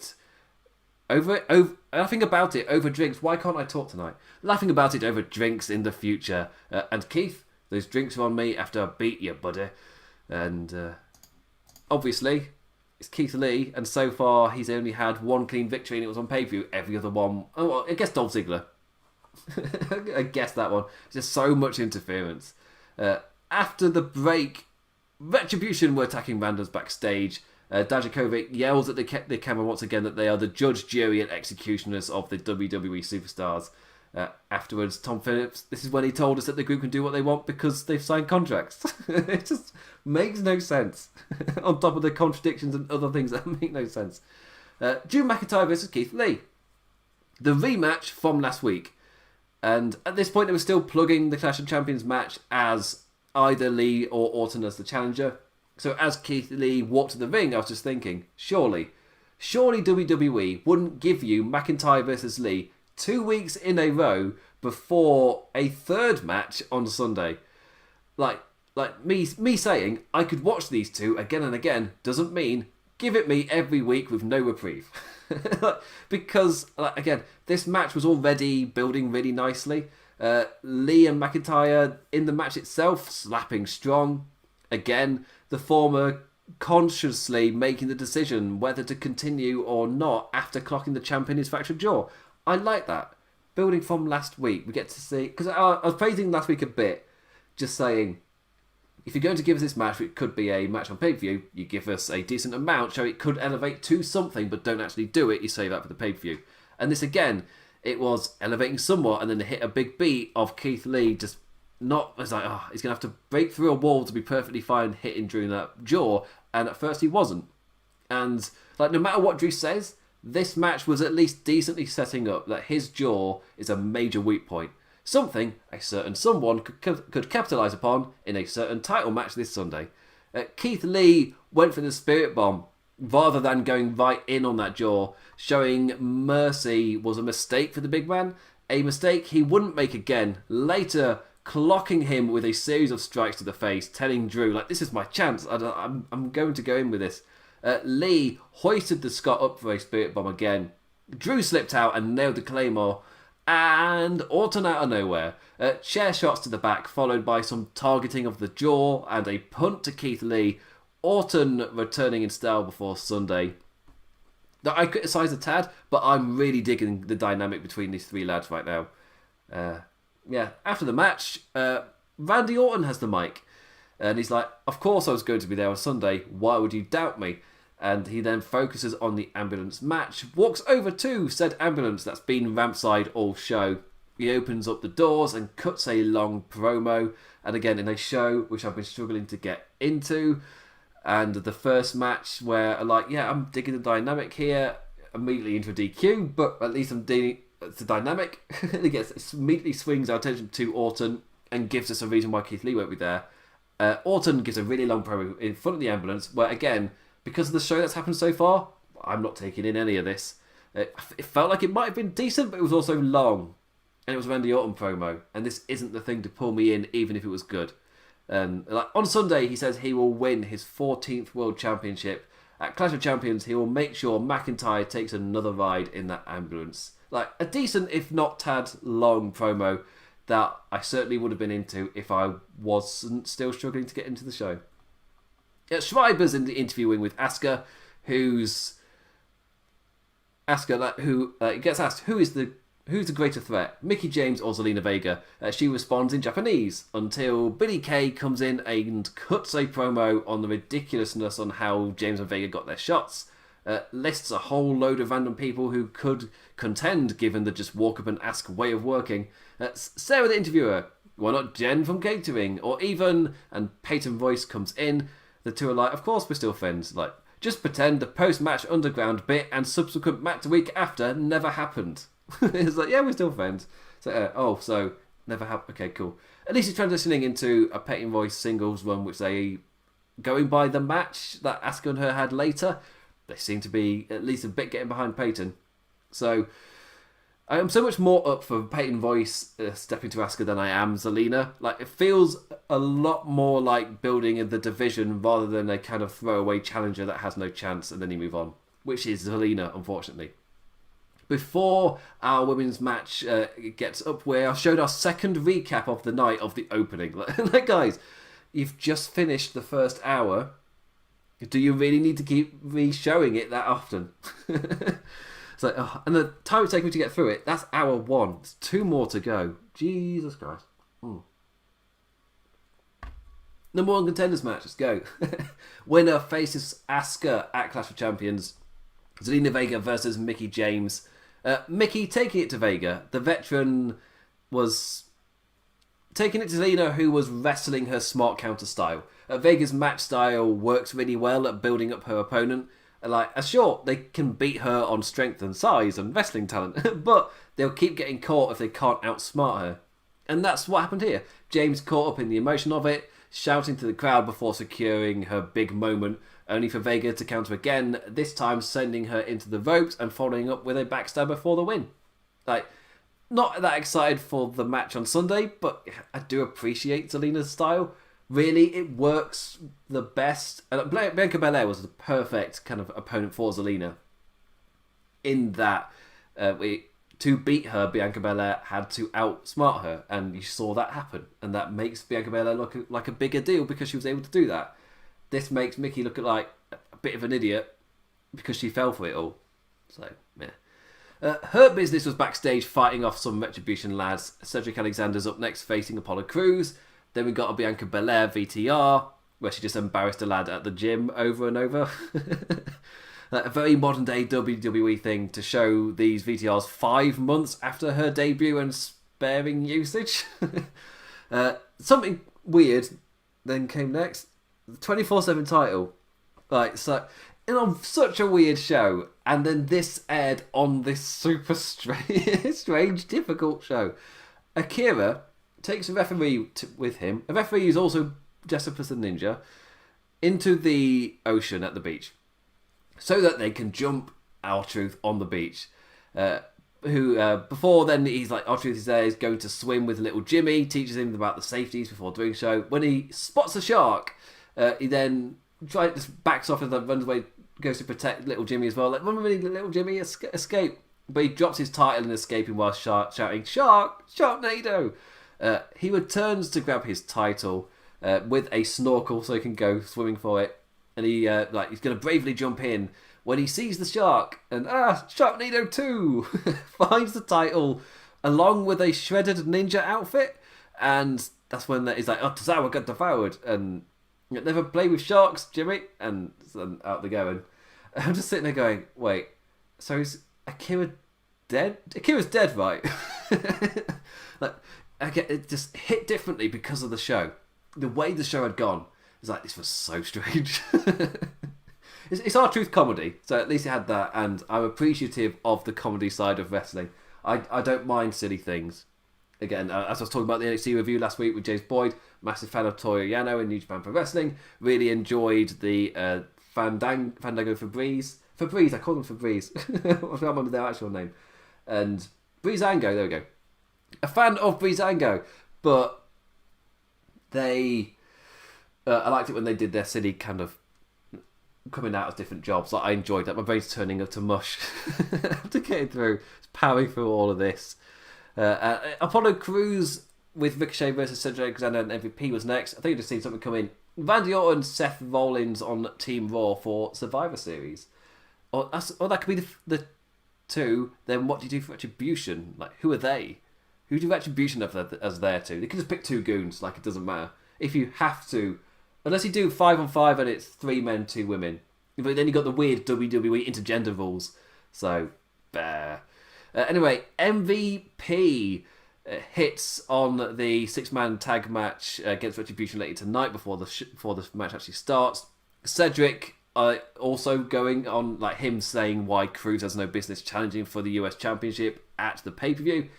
about it over drinks. Why can't I talk tonight? Laughing about it over drinks in the future. And Keith, those drinks are on me after I beat you, buddy. And obviously, it's Keith Lee, and so far he's only had one clean victory, and it was on pay-per-view. Every other one... Oh, well, I guess Dolph Ziggler. I guess that one. Just so much interference. After the break, Retribution were attacking randoms backstage. Dajakovic yells at the camera once again that they are the judge, jury, and executioners of the WWE superstars. Afterwards, Tom Phillips, this is when he told us that the group can do what they want because they've signed contracts. It just makes no sense. On top of the contradictions and other things that make no sense. Drew McIntyre versus Keith Lee. The rematch from last week. And at this point, they were still plugging the Clash of Champions match as either Lee or Orton as the challenger. So as Keith Lee walked to the ring, I was just thinking, surely WWE wouldn't give you McIntyre versus Lee 2 weeks in a row before a third match on Sunday. Like me saying I could watch these two again and again doesn't mean give it me every week with no reprieve. Because, again, this match was already building really nicely. Lee and McIntyre in the match itself, slapping strong. Again, the former consciously making the decision whether to continue or not after clocking the champ in his fractured jaw. I like that. Building from last week, we get to see... Because I was praising last week a bit, just saying, if you're going to give us this match, it could be a match on pay-per-view, you give us a decent amount, so it could elevate to something, but don't actually do it, you save that for the pay-per-view. And this, again, it was elevating somewhat, and then hit a big beat of Keith Lee just not... It's like, he's going to have to break through a wall to be perfectly fine hitting Drew in that jaw, and at first he wasn't. And, no matter what Drew says, this match was at least decently setting up that his jaw is a major weak point. Something a certain someone could capitalise upon in a certain title match this Sunday. Keith Lee went for the Spirit Bomb rather than going right in on that jaw, showing mercy was a mistake for the big man, a mistake he wouldn't make again, later clocking him with a series of strikes to the face, telling Drew, this is my chance, I'm going to go in with this. Lee hoisted the Scot up for a Spirit Bomb again. Drew slipped out and nailed the Claymore, and Orton out of nowhere. Chair shots to the back, followed by some targeting of the jaw and a punt to Keith Lee. Orton returning in style before Sunday. Now, I criticise a tad, but I'm really digging the dynamic between these three lads right now. After the match, Randy Orton has the mic. And he's like, of course I was going to be there on Sunday. Why would you doubt me? And he then focuses on the ambulance match, walks over to said ambulance that's been rampside all show. He opens up the doors and cuts a long promo, and again in a show which I've been struggling to get into. And the first match where I'm digging the dynamic here, immediately into a DQ, but at least I'm digging the dynamic. He immediately swings our attention to Orton and gives us a reason why Keith Lee won't be there. Orton gives a really long promo in front of the ambulance, where again, because of the show that's happened so far, I'm not taking in any of this. It felt like it might have been decent, but it was also long. And it was a Randy Orton promo, and this isn't the thing to pull me in, even if it was good. On Sunday, he says he will win his 14th World Championship. At Clash of Champions, he will make sure McIntyre takes another ride in that ambulance. A decent, if not tad, long promo that I certainly would have been into if I wasn't still struggling to get into the show. Schreiber's in the interviewing with Asuka, who gets asked, who is the who's the greater threat, Mickie James or Zelina Vega? She responds in Japanese until Billie Kay comes in and cuts a promo on the ridiculousness on how James and Vega got their shots. Lists a whole load of random people who could contend given the just walk up and ask way of working. Sarah the interviewer, why not Jen from catering? Or even, and Peyton Royce comes in, the two are like, of course we're still friends. Like, just pretend the post-match underground bit and subsequent match the week after never happened. It's like, yeah, we're still friends. So, so never happened. Okay, cool. At least it's transitioning into a Peyton Royce singles run, which they, going by the match that Asuka and her had later, they seem to be at least a bit getting behind Peyton. So I am so much more up for Peyton Royce stepping to Asuka than I am Zelina. Like, it feels a lot more like building in the division rather than a kind of throwaway challenger that has no chance and then you move on, which is Zelina, unfortunately. Before our women's match gets up, where I showed our second recap of the night of the opening. Like, guys, you've just finished the first hour. Do you really need to keep re-showing it that often? So, and the time it takes me to get through it, that's hour 1. There's 2 more to go. Jesus Christ. Number 1 contenders match, let's go. Winner faces Asuka at Clash of Champions. Zelina Vega versus Mickie James. Mickie taking it to Vega. The veteran was taking it to Zelina, who was wrestling her smart counter style. Vega's match style works really well at building up her opponent. Sure, they can beat her on strength and size and wrestling talent, but they'll keep getting caught if they can't outsmart her. And that's what happened here. James caught up in the emotion of it, shouting to the crowd before securing her big moment, only for Vega to counter again, this time sending her into the ropes and following up with a backstabber for the win. Not that excited for the match on Sunday, but I do appreciate Zelina's style. Really, it works the best. Bianca Belair was the perfect kind of opponent for Zelina. In that, to beat her, Bianca Belair had to outsmart her, and you saw that happen. And that makes Bianca Belair look like a bigger deal because she was able to do that. This makes Mickie look like a bit of an idiot because she fell for it all. So, yeah. Hurt Business was backstage fighting off some Retribution lads. Cedric Alexander's up next facing Apollo Crews. Then we got a Bianca Belair VTR, where she just embarrassed a lad at the gym over and over. A very modern day WWE thing to show these VTRs 5 months after her debut and sparing usage. Something weird then came next. The 24/7 title. On such a weird show, and then this aired on this super strange, difficult show. Akira takes a referee with him. A referee is also dressed as a ninja into the ocean at the beach, so that they can jump R-Truth on the beach. Before then, he's like, R-Truth is there, he's going to swim with little Jimmy, teaches him about the safeties before doing so. When he spots a shark, he then backs off and runs away, goes to protect little Jimmy as well. Like, run away, little Jimmy, escape. But he drops his title in escaping while shouting, "Shark! Sharknado!" He returns to grab his title with a snorkel so he can go swimming for it. And he's going to bravely jump in when he sees the shark. And, Sharknado 2 finds the title along with a shredded ninja outfit. And that's when he's like, Tozawa got devoured. And never play with sharks, Jimmy. And out they go. And I'm just sitting there going, wait, so is Akira dead? Akira's dead, right? It just hit differently because of the show. The way the show had gone, it's like, this was so strange. It's R-Truth comedy, so at least it had that, and I'm appreciative of the comedy side of wrestling. I don't mind silly things. Again, as I was talking about the NXT review last week with James Boyd, massive fan of Toyo Yano in New Japan Pro Wrestling, really enjoyed the Fandango Febreze. Febreze, I call them Febreze. I can't remember their actual name. And Breezango, there we go. A fan of Breezango, but I liked it when they did their silly kind of coming out as different jobs. I enjoyed that. My brain's turning up to mush after getting through, powering through all of this. Apollo Crews with Ricochet versus Cedric Alexander and MVP was next. I think you just seen something come in. Randy Orton, Seth Rollins on Team Raw for Survivor Series. Or that could be the 2, then what do you do for Retribution? Like, who are they? Who do Retribution have as their 2? They could just pick 2 goons, like it doesn't matter. If you have to, unless you do 5-on-5 and it's 3 men, 2 women. But then you got the weird WWE intergender rules. So, anyway, MVP hits on the 6-man tag match against Retribution later tonight before the match actually starts. Cedric also going on, like him saying why Cruz has no business challenging for the US Championship at the pay-per-view.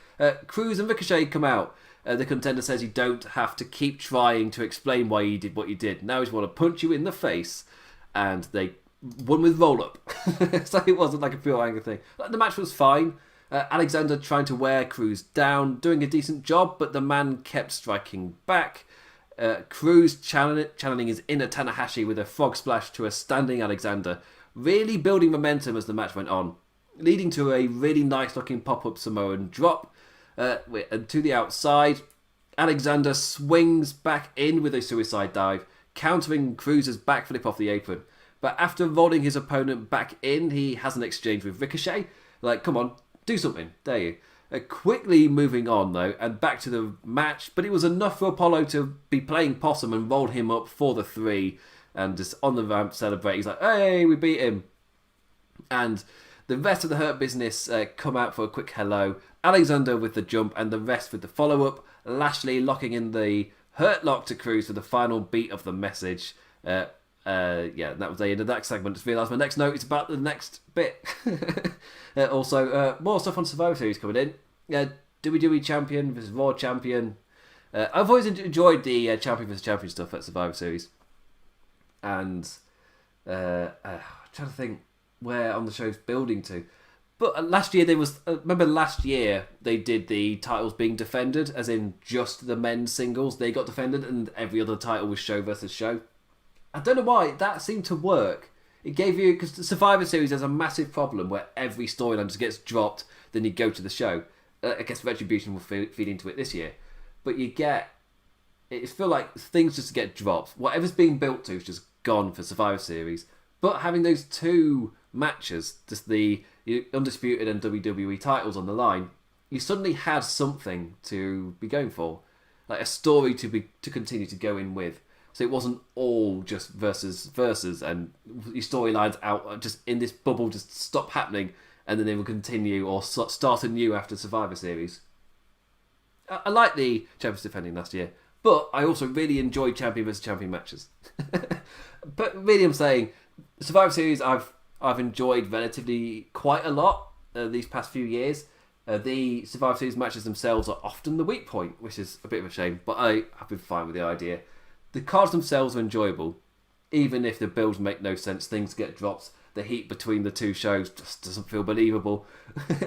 Cruz and Ricochet come out. The contender says you don't have to keep trying to explain why you did what you did. Now he's want to punch you in the face. And they won with roll-up. So it wasn't like a pure anger thing. The match was fine. Alexander trying to wear Cruz down, doing a decent job, but the man kept striking back. Cruz channeling his inner Tanahashi with a frog splash to a standing Alexander, really building momentum as the match went on, leading to a really nice looking pop-up Samoan drop. And to the outside, Alexander swings back in with a suicide dive, countering Cruz's backflip off the apron. But after rolling his opponent back in, he has an exchange with Ricochet. Like, come on, do something, dare you. Quickly moving on, though, and back to the match. But it was enough for Apollo to be playing possum and roll him up for the 3. And just on the ramp celebrate. He's like, hey, we beat him. And the rest of the Hurt Business come out for a quick hello. Alexander with the jump and the rest with the follow-up. Lashley locking in the Hurt Lock to Cruz for the final beat of the message. That was the end of that segment. Just realised my next note is about the next bit. Also, more stuff on Survivor Series coming in. WWE Champion versus Raw Champion. I've always enjoyed the Champion versus Champion stuff at Survivor Series. And I'm trying to think where on the show's building to. But last year remember last year they did the titles being defended, as in just the men's singles, they got defended and every other title was show versus show. I don't know why, that seemed to work. It gave you, because the Survivor Series has a massive problem where every storyline just gets dropped, then you go to the show. I guess Retribution will feed into it this year. But it feels like things just get dropped. Whatever's being built to is just gone for Survivor Series. But having those 2 matches, just the Undisputed and WWE titles on the line, you suddenly had something to be going for. Like a story to continue to go in with. So it wasn't all just versus and your storylines out just in this bubble just stop happening and then they will continue or start anew after Survivor Series. I like the Champions defending last year, but I also really enjoyed Champion versus Champion matches. But really I'm saying Survivor Series I've enjoyed relatively quite a lot these past few years. The Survivor Series matches themselves are often the weak point, which is a bit of a shame, but I've been fine with the idea. The cards themselves are enjoyable, even if the builds make no sense, things get dropped, the heat between the 2 shows just doesn't feel believable,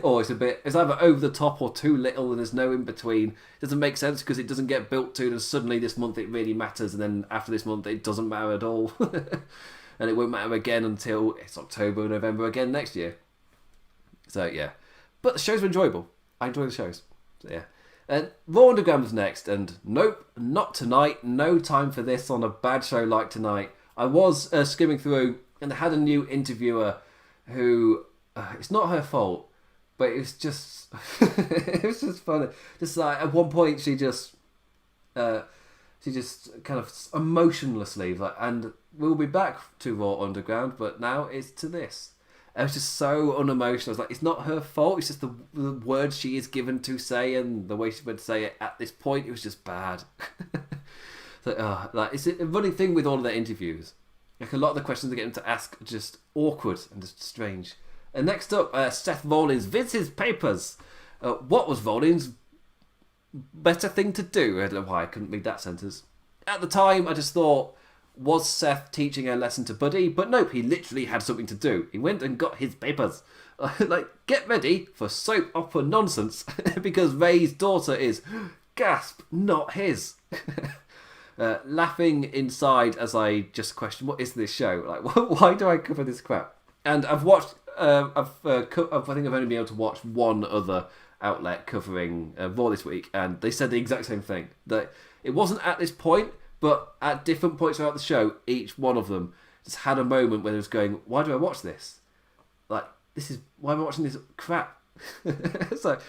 or it's either over the top or too little and there's no in between. It doesn't make sense because it doesn't get built to, and suddenly this month it really matters, and then after this month it doesn't matter at all. And it won't matter again until it's October, November again next year. So yeah, but the shows were enjoyable. I enjoy the shows. So yeah. Raw Underground was next, and nope, not tonight. No time for this on a bad show like tonight. I was skimming through, and they had a new interviewer who, it's not her fault, but it was just, it was just funny. Just like at one point, she just kind of emotionlessly like, and we'll be back to Raw Underground, but now it's to this. It was just so unemotional. I was like, it's not her fault. It's just the words she is given to say and the way she would say it at this point. It was just bad. So, it's a running thing with all of their interviews. Like a lot of the questions they get them to ask are just awkward and just strange. And next up, Seth Rollins vids his papers. What was Rollins' better thing to do? I don't know why I couldn't read that sentence. At the time, I just thought, was Seth teaching a lesson to Buddy? But nope, he literally had something to do. He went and got his papers. Like, get ready for soap opera nonsense because Ray's daughter is, gasp, not his. Laughing inside as I just question, what is this show? Like, why do I cover this crap? And I've watched, I think I've only been able to watch one other outlet covering Raw this week, and they said the exact same thing. That it wasn't at this point, but at different points throughout the show, each one of them just had a moment where it was going, why do I watch this? Like, why am I watching this crap? So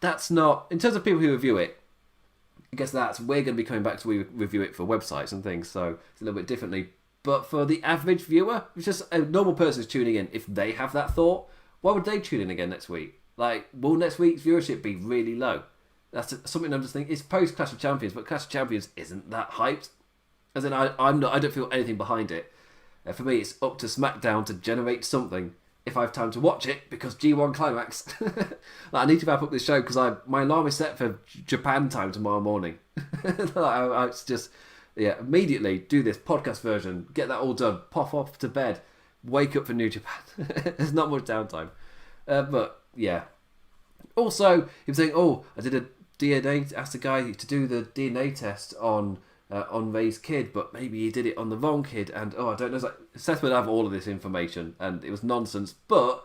that's not, in terms of people who review it, I guess we're going to be coming back to review it for websites and things, so it's a little bit differently. But for the average viewer, it's just a normal person who's tuning in. If they have that thought, why would they tune in again next week? Like, will next week's viewership be really low? That's something I'm just thinking. It's post Clash of Champions, but Clash of Champions isn't that hyped. As in, I don't feel anything behind it. For me, it's up to SmackDown to generate something if I have time to watch it, because G1 Climax. I need to wrap up this show because my alarm is set for Japan time tomorrow morning. It's just, immediately do this podcast version, get that all done, pop off to bed, wake up for New Japan. There's not much downtime. But yeah. Also, he was saying, I did a DNA, asked the guy to do the DNA test on Ray's kid, but maybe he did it on the wrong kid, and I don't know. It's like, Seth would have all of this information, and it was nonsense. But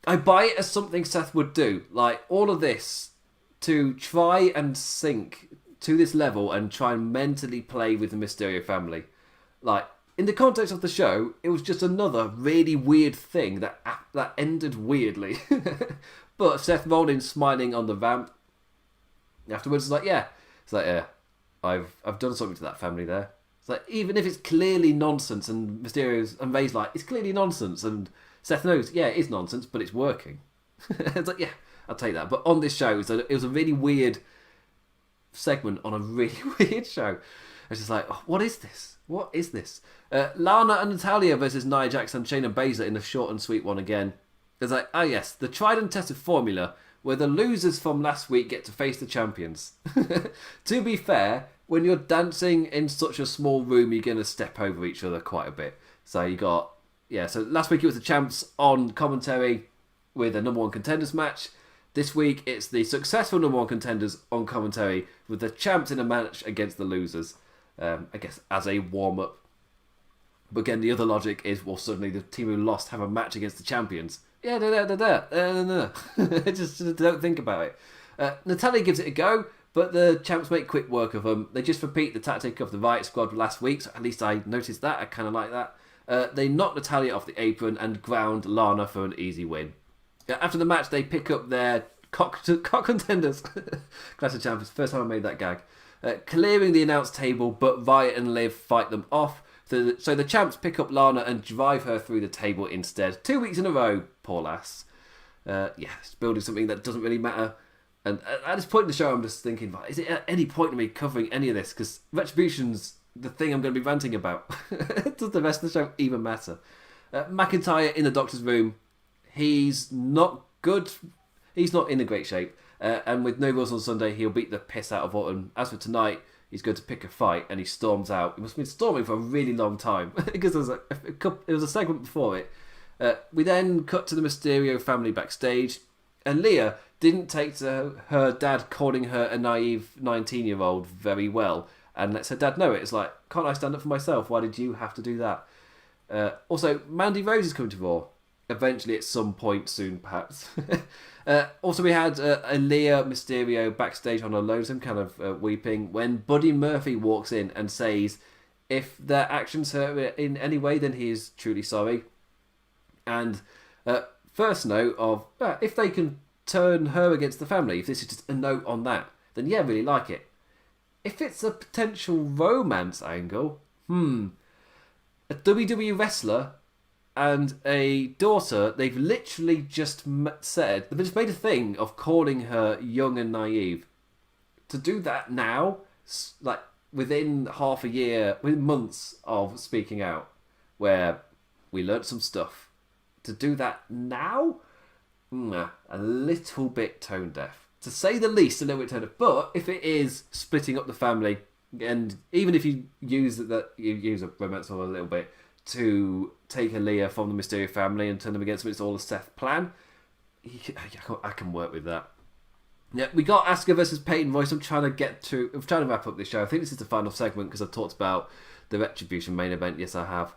I buy it as something Seth would do, like all of this to try and sink to this level and try and mentally play with the Mysterio family. Like, in the context of the show, it was just another really weird thing that ended weirdly. But Seth Rollins smiling on the ramp afterwards is like, I've done something to that family there. It's like, even if it's clearly nonsense, and Mysterio's and Ray's like, it's clearly nonsense, and Seth knows, it is nonsense, but it's working. It's like, I'll take that. But on this show, it was a really weird segment on a really weird show. It's just like, what is this? What is this? Lana and Natalya versus Nia Jax and Shayna Baszler in the short and sweet one again. It's like, yes, the tried and tested formula where the losers from last week get to face the champions. To be fair, when you're dancing in such a small room, you're going to step over each other quite a bit. So you got, so last week it was the champs on commentary with a number one contenders match. This week it's the successful number one contenders on commentary with the champs in a match against the losers. I guess as a warm-up. But again, the other logic is, suddenly the team who lost have a match against the champions. No. Just don't think about it. Natalya gives it a go, but the champs make quick work of them. They just repeat the tactic of the Riot Squad last week, so at least I noticed that. I kind of like that. They knock Natalya off the apron and ground Lana for an easy win. After the match, they pick up their cock contenders. Clash of Champions, first time I made that gag. Clearing the announce table, but Riot and Liv fight them off. So the champs pick up Lana and drive her through the table instead. 2 weeks in a row, poor lass. It's building something that doesn't really matter. And at this point in the show, I'm just thinking, is it at any point in me covering any of this? Because Retribution's the thing I'm going to be ranting about. Does the rest of the show even matter? McIntyre in the doctor's room. He's not good. He's not in a great shape. And with no rules on Sunday, he'll beat the piss out of Orton. As for tonight, he's going to pick a fight, and he storms out. He must have been storming for a really long time, because it was a segment before it. We then cut to the Mysterio family backstage, and Leah didn't take to her dad calling her a naive 19-year-old very well, and lets her dad know it. It's like, can't I stand up for myself? Why did you have to do that? Also, Mandy Rose is coming to Raw. Eventually, at some point soon, perhaps. Also, we had Leah Mysterio backstage on a lonesome, kind of weeping, when Buddy Murphy walks in and says, if their actions hurt her in any way, then he is truly sorry. And first note of, if they can turn her against the family, if this is just a note on that, then I really like it. If it's a potential romance angle, a WWE wrestler and a daughter, they've literally just said, they've just made a thing of calling her young and naive. To do that now, like within half a year, within months of speaking out, where we learnt some stuff, to do that now, a little bit tone deaf. To say the least, a little bit tone deaf. But if it is splitting up the family, and even if you use a romance for a little bit, to take Aaliyah from the Mysterio family and turn them against him, it's all a Seth plan. I can work with that. Yeah, we got Asuka versus Peyton Royce. I'm trying to wrap up this show. I think this is the final segment because I've talked about the Retribution main event. Yes, I have.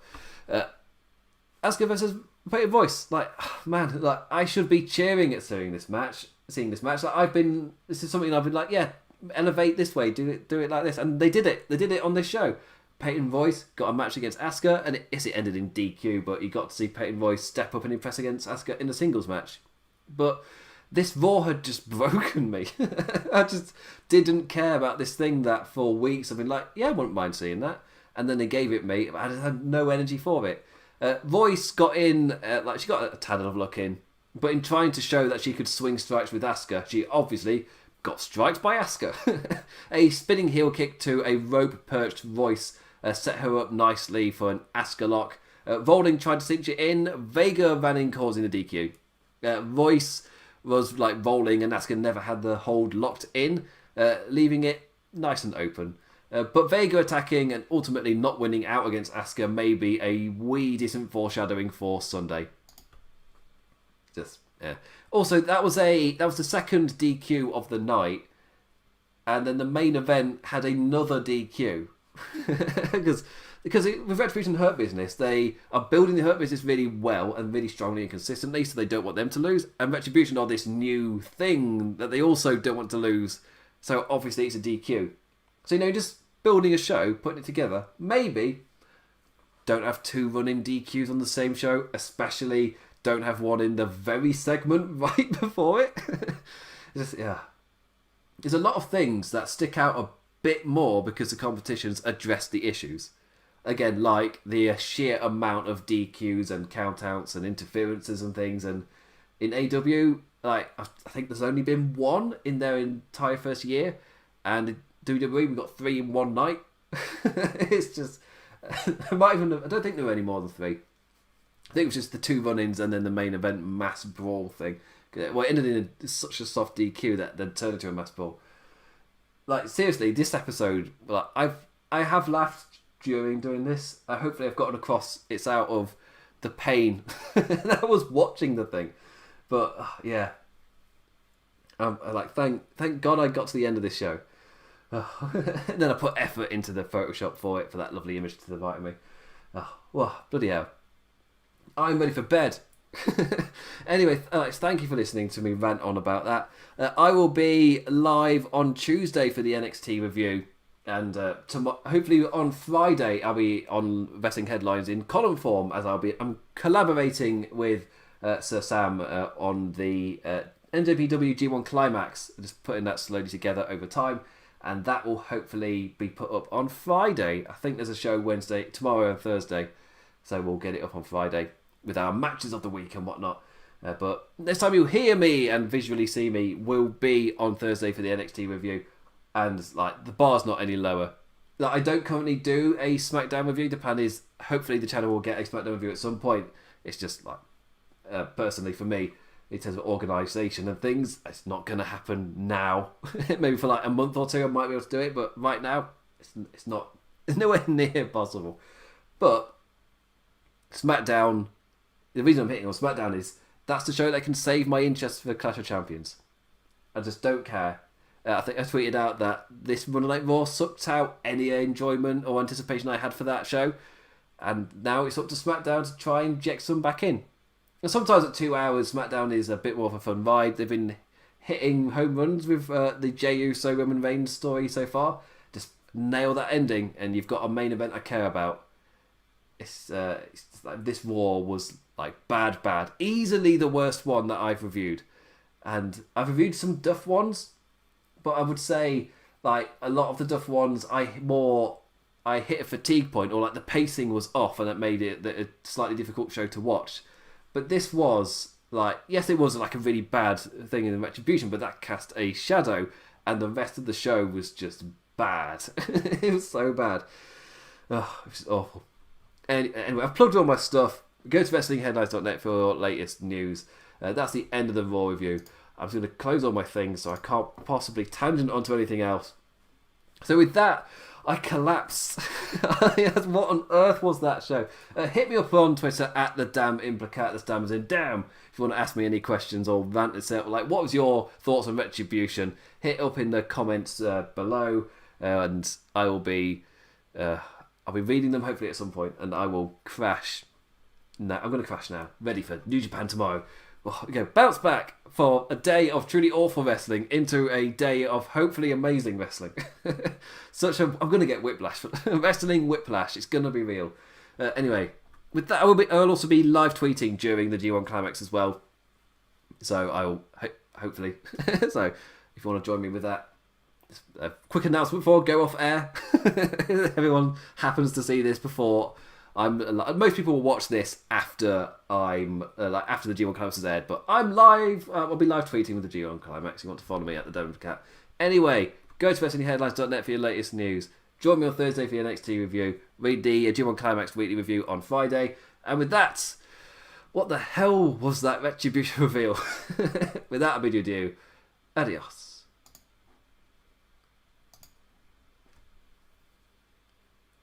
Asuka versus Peyton Royce. I should be cheering at seeing this match. This is something I've been like, elevate this way, do it like this, and they did it. They did it on this show. Peyton Royce got a match against Asuka, and it ended in DQ, but you got to see Peyton Royce step up and impress against Asuka in a singles match. But this Raw had just broken me. I just didn't care about this thing that for weeks I've been like, yeah, I wouldn't mind seeing that. And then they gave it me. I just had no energy for it. Royce got in, she got a tad of luck in, but in trying to show that she could swing strikes with Asuka, she obviously got striked by Asuka. A spinning heel kick to a rope-perched Royce set her up nicely for an Asuka lock. Rolling tried to cinch it in. Vega ran in, causing a DQ. Royce was rolling, and Asuka never had the hold locked in, leaving it nice and open. But Vega attacking and ultimately not winning out against Asuka may be a wee decent foreshadowing for Sunday. Just yeah. Also, that was the second DQ of the night, and then the main event had another DQ because with Retribution Hurt Business, they are building the Hurt Business really well and really strongly and consistently, so they don't want them to lose. And Retribution are this new thing that they also don't want to lose, so obviously it's a DQ. So just building a show, putting it together. Maybe don't have 2 running DQs on the same show, especially don't have one in the very segment right before it. There's a lot of things that stick out a bit more because the competitions address the issues. Again, like the sheer amount of DQs and countouts and interferences and things. And in AW, I think there's only been 1 in their entire first year. And in WWE, we got 3 in one night. It's just... I don't think there were any more than 3. I think it was just the 2 run-ins and then the main event mass brawl thing. Well, it ended in such a soft DQ that then turned into a mass brawl. Seriously, this episode, I have laughed during doing this. Hopefully I've gotten across it's out of the pain that I was watching the thing. But yeah, thank God I got to the end of this show. And then I put effort into the Photoshop for it, for that lovely image to the right of me. Bloody hell. I'm ready for bed. Anyway, Alex, thank you for listening to me rant on about that. I will be live on Tuesday for the NXT review. And hopefully on Friday I'll be on Wrestling Headlines in column form, as I'm collaborating with Sir Sam on the NJPW G1 Climax, just putting that slowly together over time, and that will hopefully be put up on Friday. I think there's a show tomorrow and Thursday, so we'll get it up on Friday with our matches of the week and whatnot. But next time you'll hear me and visually see me will be on Thursday for the NXT review. And the bar's not any lower. I don't currently do a SmackDown review. The plan is hopefully the channel will get a SmackDown review at some point. It's just personally for me, in terms of organisation and things, it's not going to happen now. Maybe for a month or 2 I might be able to do it, but right now it's nowhere near possible. But SmackDown, the reason I'm hitting on SmackDown is that's the show that can save my interest for Clash of Champions. I just don't care. I think I tweeted out that this Monday Night Raw sucked out any enjoyment or anticipation I had for that show. And now it's up to SmackDown to try and inject some back in. And sometimes at 2 hours, SmackDown is a bit more of a fun ride. They've been hitting home runs with the Jey Uso Roman Reigns story so far. Just nail that ending and you've got a main event I care about. It's this Raw was bad. Easily the worst one that I've reviewed. And I've reviewed some duff ones. But I would say, a lot of the duff ones, I hit a fatigue point, or the pacing was off, and it made it a slightly difficult show to watch. But this was, yes, it was a really bad thing in the Retribution, but that cast a shadow, and the rest of the show was just bad. It was so bad. Oh, it was awful. Anyway, I've plugged all my stuff. Go to WrestlingHeadlines.net for your latest news. That's the end of the Raw review. I'm just going to close all my things so I can't possibly tangent onto anything else. So with that, I collapse. What on earth was that show? Hit me up on Twitter at the damn implicat. That's damn as in damn. If you want to ask me any questions or rant itself, what was your thoughts on Retribution? Hit up in the comments below, and I will be. I'll be reading them hopefully at some point, and I will crash. No, I'm going to crash now. Ready for New Japan tomorrow. bounce back for a day of truly awful wrestling into a day of hopefully amazing wrestling. I'm going to get whiplash. Wrestling whiplash. It's going to be real. Anyway, with that, I'll also be live tweeting during the G1 Climax as well. So I'll hopefully. So if you want to join me with that, a quick announcement before I go off air. Everyone happens to see this before. Most people will watch this after after the G1 Climax is aired, but I'm live. I'll be live tweeting with the G1 Climax. If you want to follow me at the Denver Cat. Anyway, go to WrestlingHeadlines.net for your latest news. Join me on Thursday for your NXT review. Read the G1 Climax weekly review on Friday. And with that, what the hell was that Retribution reveal? With that, I bid you adieu. Adios.